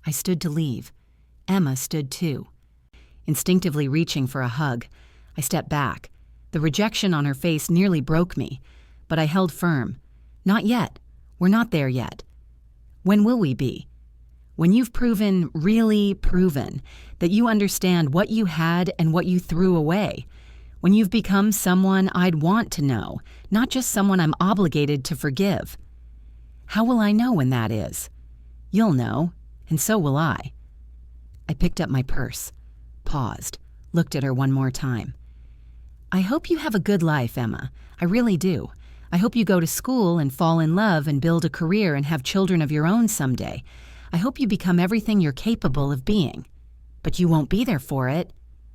I stood to leave. Emma stood too. Instinctively reaching for a hug, I stepped back. The rejection on her face nearly broke me, but I held firm. Not yet. We're not there yet. When will we be? When you've really proven, that you understand what you had and what you threw away. When you've become someone I'd want to know, not just someone I'm obligated to forgive. How will I know when that is? You'll know, and so will I. I picked up my purse, paused, looked at her one more time. I hope you have a good life, Emma. I really do. I hope you go to school and fall in love and build a career and have children of your own someday. I hope you become everything you're capable of being. But you won't be there for it.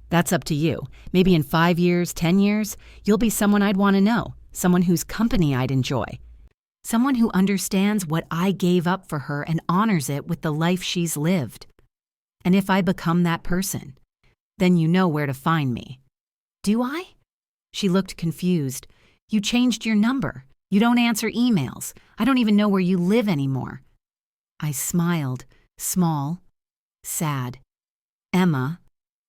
That's up to you. Maybe in 5 years, 10 years, you'll be someone I'd want to know, someone whose company I'd enjoy, someone who understands what I gave up for her and honors it with the life she's lived. And if I become that person, then you know where to find me. Do I? She looked confused. You changed your number. You don't answer emails. I don't even know where you live anymore. I smiled, small, sad. Emma,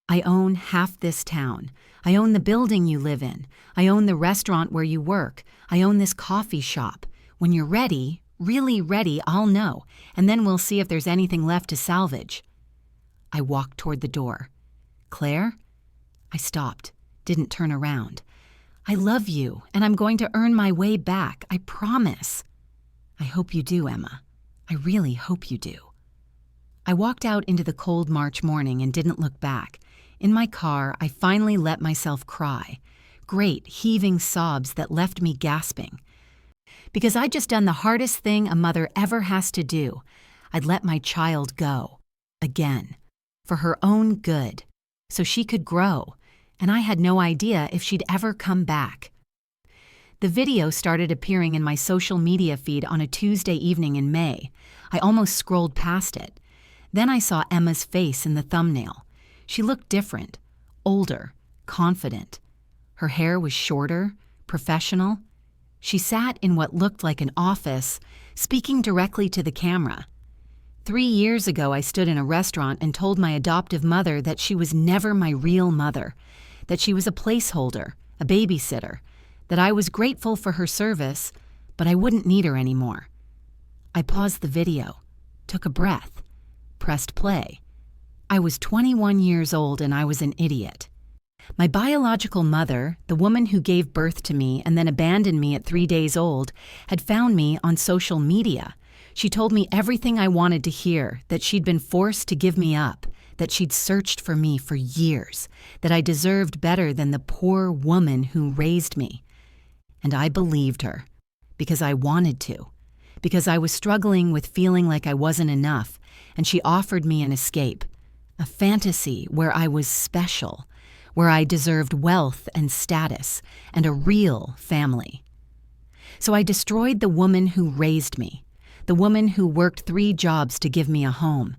I own half this town. I own the building you live in. I own the restaurant where you work. I own this coffee shop. When you're ready, really ready, I'll know, and then we'll see if there's anything left to salvage. I walked toward the door. Claire? I stopped. didn't turn around. I love you, and I'm going to earn my way back, I promise. I hope you do, Emma. I really hope you do. I walked out into the cold March morning and didn't look back. In my car, I finally let myself cry. Great, heaving sobs that left me gasping. Because I'd just done the hardest thing a mother ever has to do. I'd let my child go. Again. For her own good. So she could grow. And I had no idea if she'd ever come back. The video started appearing in my social media feed on a Tuesday evening in May. I almost scrolled past it. Then I saw Emma's face in the thumbnail. She looked different, older, confident. Her hair was shorter, professional. She sat in what looked like an office, speaking directly to the camera. 3 years ago, I stood in a restaurant and told my adoptive mother that she was never my real mother, that she was a placeholder, a babysitter, that I was grateful for her service, but I wouldn't need her anymore. I paused the video, took a breath, pressed play. I was 21 years old and I was an idiot. My biological mother, the woman who gave birth to me and then abandoned me at 3 days old, had found me on social media. She told me everything I wanted to hear, that she'd been forced to give me up, that she'd searched for me for years, that I deserved better than the poor woman who raised me. And I believed her, because I wanted to, because I was struggling with feeling like I wasn't enough, and she offered me an escape, a fantasy where I was special, where I deserved wealth and status, and a real family. So I destroyed the woman who raised me, the woman who worked 3 jobs to give me a home,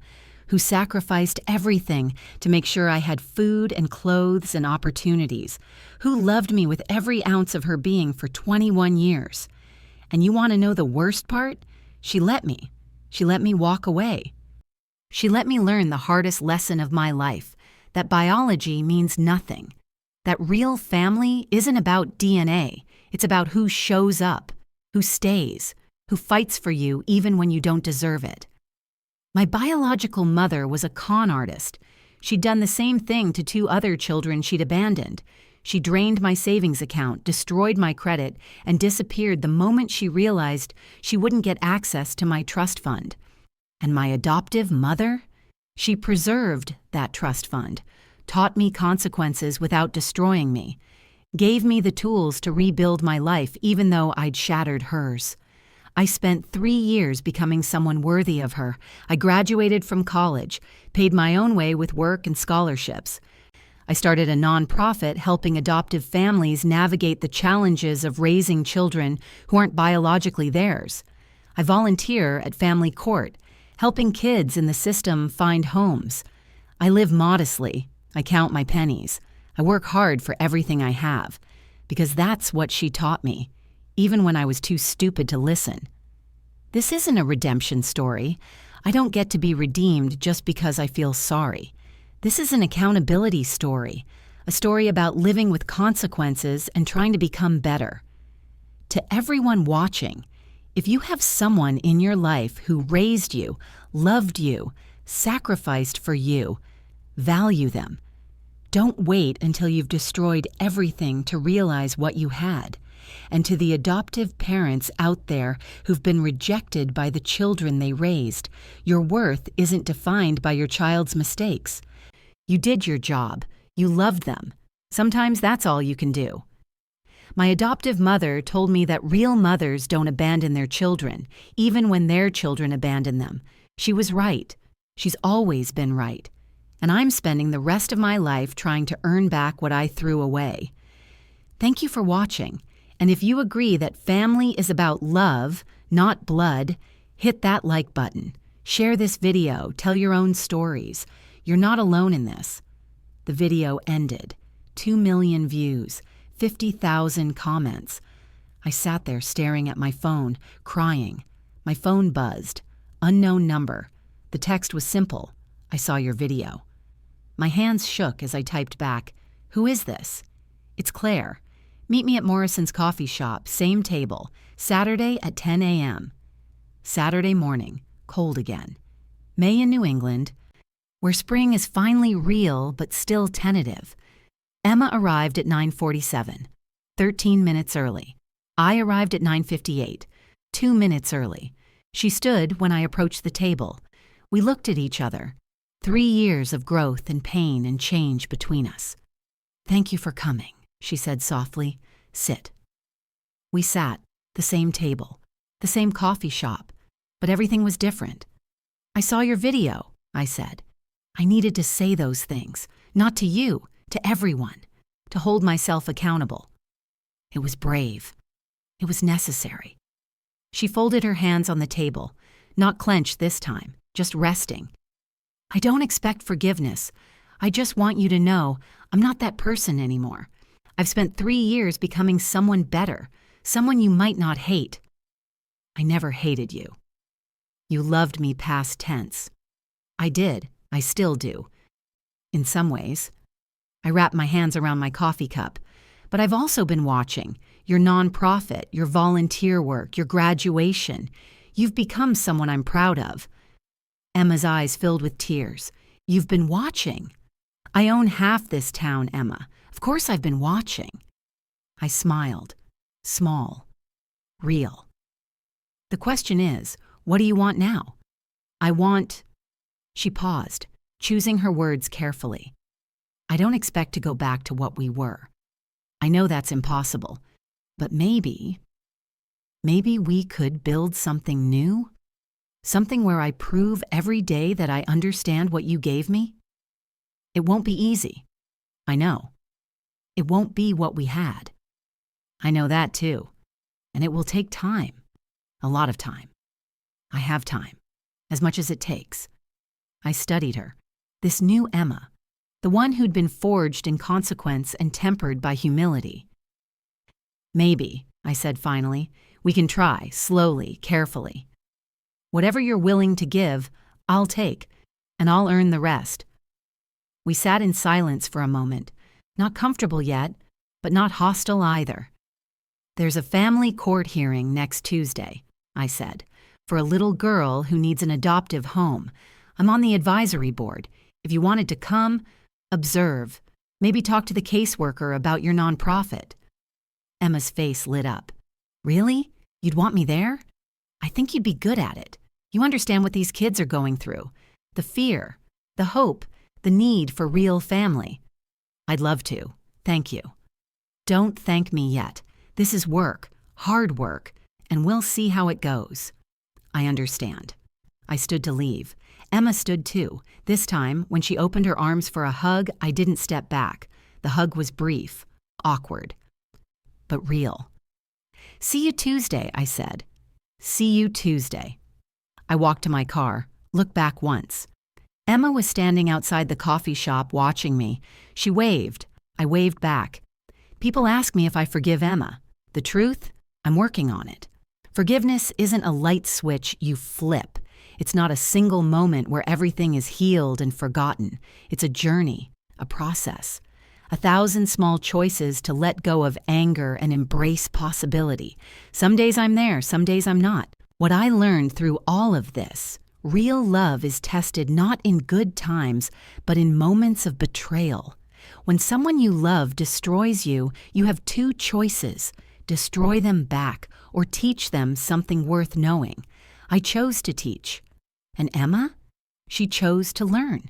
who sacrificed everything to make sure I had food and clothes and opportunities, who loved me with every ounce of her being for 21 years. And you want to know the worst part? She let me. She let me walk away. She let me learn the hardest lesson of my life, that biology means nothing, that real family isn't about DNA, it's about who shows up, who stays, who fights for you even when you don't deserve it. My biological mother was a con artist. She'd done the same thing to 2 other children she'd abandoned. She drained my savings account, destroyed my credit, and disappeared the moment she realized she wouldn't get access to my trust fund. And my adoptive mother? She preserved that trust fund, taught me consequences without destroying me, gave me the tools to rebuild my life even though I'd shattered hers. I spent 3 years becoming someone worthy of her. I graduated from college, paid my own way with work and scholarships. I started a nonprofit helping adoptive families navigate the challenges of raising children who aren't biologically theirs. I volunteer at family court, helping kids in the system find homes. I live modestly. I count my pennies. I work hard for everything I have, because that's what she taught me, even when I was too stupid to listen. This isn't a redemption story. I don't get to be redeemed just because I feel sorry. This is an accountability story, a story about living with consequences and trying to become better. To everyone watching, if you have someone in your life who raised you, loved you, sacrificed for you, value them. Don't wait until you've destroyed everything to realize what you had. And to the adoptive parents out there who've been rejected by the children they raised, your worth isn't defined by your child's mistakes. You did your job. You loved them. Sometimes that's all you can do. My adoptive mother told me that real mothers don't abandon their children, even when their children abandon them. She was right. She's always been right. And I'm spending the rest of my life trying to earn back what I threw away. Thank you for watching. And if you agree that family is about love, not blood, hit that like button. Share this video. Tell your own stories. You're not alone in this. The video ended. 2 million views. 50,000 comments. I sat there staring at my phone, crying. My phone buzzed. Unknown number. The text was simple. I saw your video. My hands shook as I typed back, "Who is this?" "It's Claire. Meet me at Morrison's coffee shop, same table, Saturday at 10 a.m. Saturday morning, cold again. May in New England, where spring is finally real but still tentative. Emma arrived at 9:47, 13 minutes early. I arrived at 9:58, 2 minutes early. She stood when I approached the table. We looked at each other. 3 years of growth and pain and change between us. "Thank you for coming," she said softly. "Sit." We sat, the same table, the same coffee shop, but everything was different. "I saw your video," I said. I needed to say those things, not to you, to everyone, to hold myself accountable. It was brave. It was necessary. She folded her hands on the table, not clenched this time, just resting. "I don't expect forgiveness. I just want you to know I'm not that person anymore. I've spent 3 years becoming someone better, someone you might not hate." "I never hated you." "You loved me past tense." "I did. I still do. In some ways." I wrapped my hands around my coffee cup. "But I've also been watching your nonprofit, your volunteer work, your graduation. You've become someone I'm proud of." Emma's eyes filled with tears. "You've been watching." "I own half this town, Emma. Of course I've been watching." I smiled. Small. Real. "The question is, what do you want now?" "I want—" She paused, choosing her words carefully. "I don't expect to go back to what we were. I know that's impossible, but maybe we could build something new? Something where I prove every day that I understand what you gave me? It won't be easy. I know. It won't be what we had. I know that too. And it will take time. A lot of time. I have time. As much as it takes." I studied her. This new Emma. The one who'd been forged in consequence and tempered by humility. "Maybe," I said finally, "we can try, slowly, carefully. Whatever you're willing to give, I'll take, and I'll earn the rest." We sat in silence for a moment, not comfortable yet, but not hostile either. "There's a family court hearing next Tuesday," I said, "for a little girl who needs an adoptive home. I'm on the advisory board. If you wanted to come, observe, maybe talk to the caseworker about your nonprofit." Emma's face lit up. "Really? You'd want me there? I think you'd be good at it. You understand what these kids are going through. The fear, the hope, the need for real family." "I'd love to. Thank you." "Don't thank me yet. This is work, hard work, and we'll see how it goes." "I understand." I stood to leave. Emma stood too. This time, when she opened her arms for a hug, I didn't step back. The hug was brief, awkward, but real. "See you Tuesday," I said. "See you Tuesday." I walked to my car, looked back once. Emma was standing outside the coffee shop watching me. She waved. I waved back. People ask me if I forgive Emma. The truth? I'm working on it. Forgiveness isn't a light switch you flip. It's not a single moment where everything is healed and forgotten. It's a journey, a process. 1,000 small choices to let go of anger and embrace possibility. Some days I'm there, some days I'm not. What I learned through all of this, real love is tested not in good times, but in moments of betrayal. When someone you love destroys you, you have 2 choices: destroy them back or teach them something worth knowing. I chose to teach. And Emma? She chose to learn.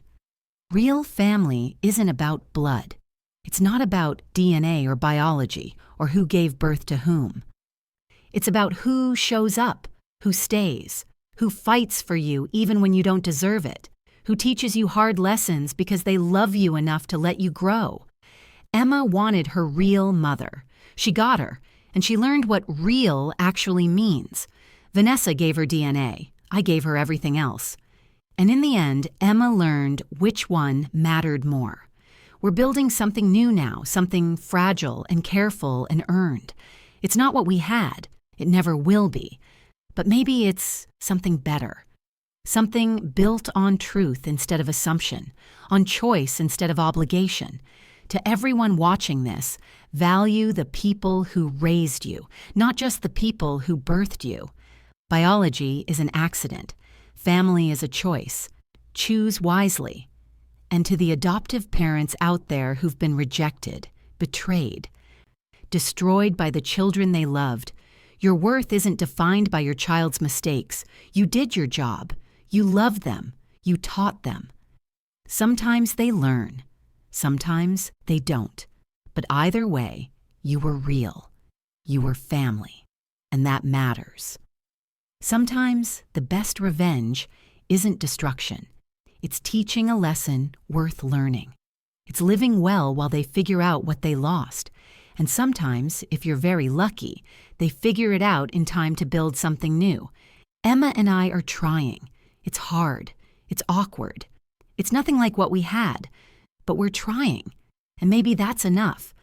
Real family isn't about blood. It's not about DNA or biology or who gave birth to whom. It's about who shows up, who stays, who fights for you even when you don't deserve it, who teaches you hard lessons because they love you enough to let you grow. Emma wanted her real mother. She got her, and she learned what real actually means. Vanessa gave her DNA. I gave her everything else. And in the end, Emma learned which one mattered more. We're building something new now, something fragile and careful and earned. It's not what we had. It never will be. But maybe it's something better. Something built on truth instead of assumption, on choice instead of obligation. To everyone watching this, value the people who raised you, not just the people who birthed you. Biology is an accident. Family is a choice. Choose wisely. And to the adoptive parents out there who've been rejected, betrayed, destroyed by the children they loved, your worth isn't defined by your child's mistakes. You did your job. You loved them. You taught them. Sometimes they learn. Sometimes they don't. But either way, you were real. You were family. And that matters. Sometimes the best revenge isn't destruction. It's teaching a lesson worth learning. It's living well while they figure out what they lost. And sometimes, if you're very lucky, they figure it out in time to build something new. Emma and I are trying. It's hard. It's awkward. It's nothing like what we had. But we're trying. And maybe that's enough.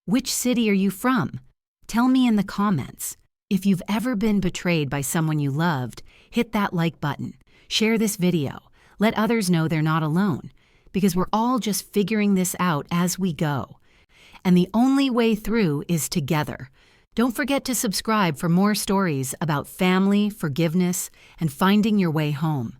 Which city are you from? Tell me in the comments. If you've ever been betrayed by someone you loved, hit that like button. Share this video. Let others know they're not alone. Because we're all just figuring this out as we go. And the only way through is together. Don't forget to subscribe for more stories about family, forgiveness, and finding your way home.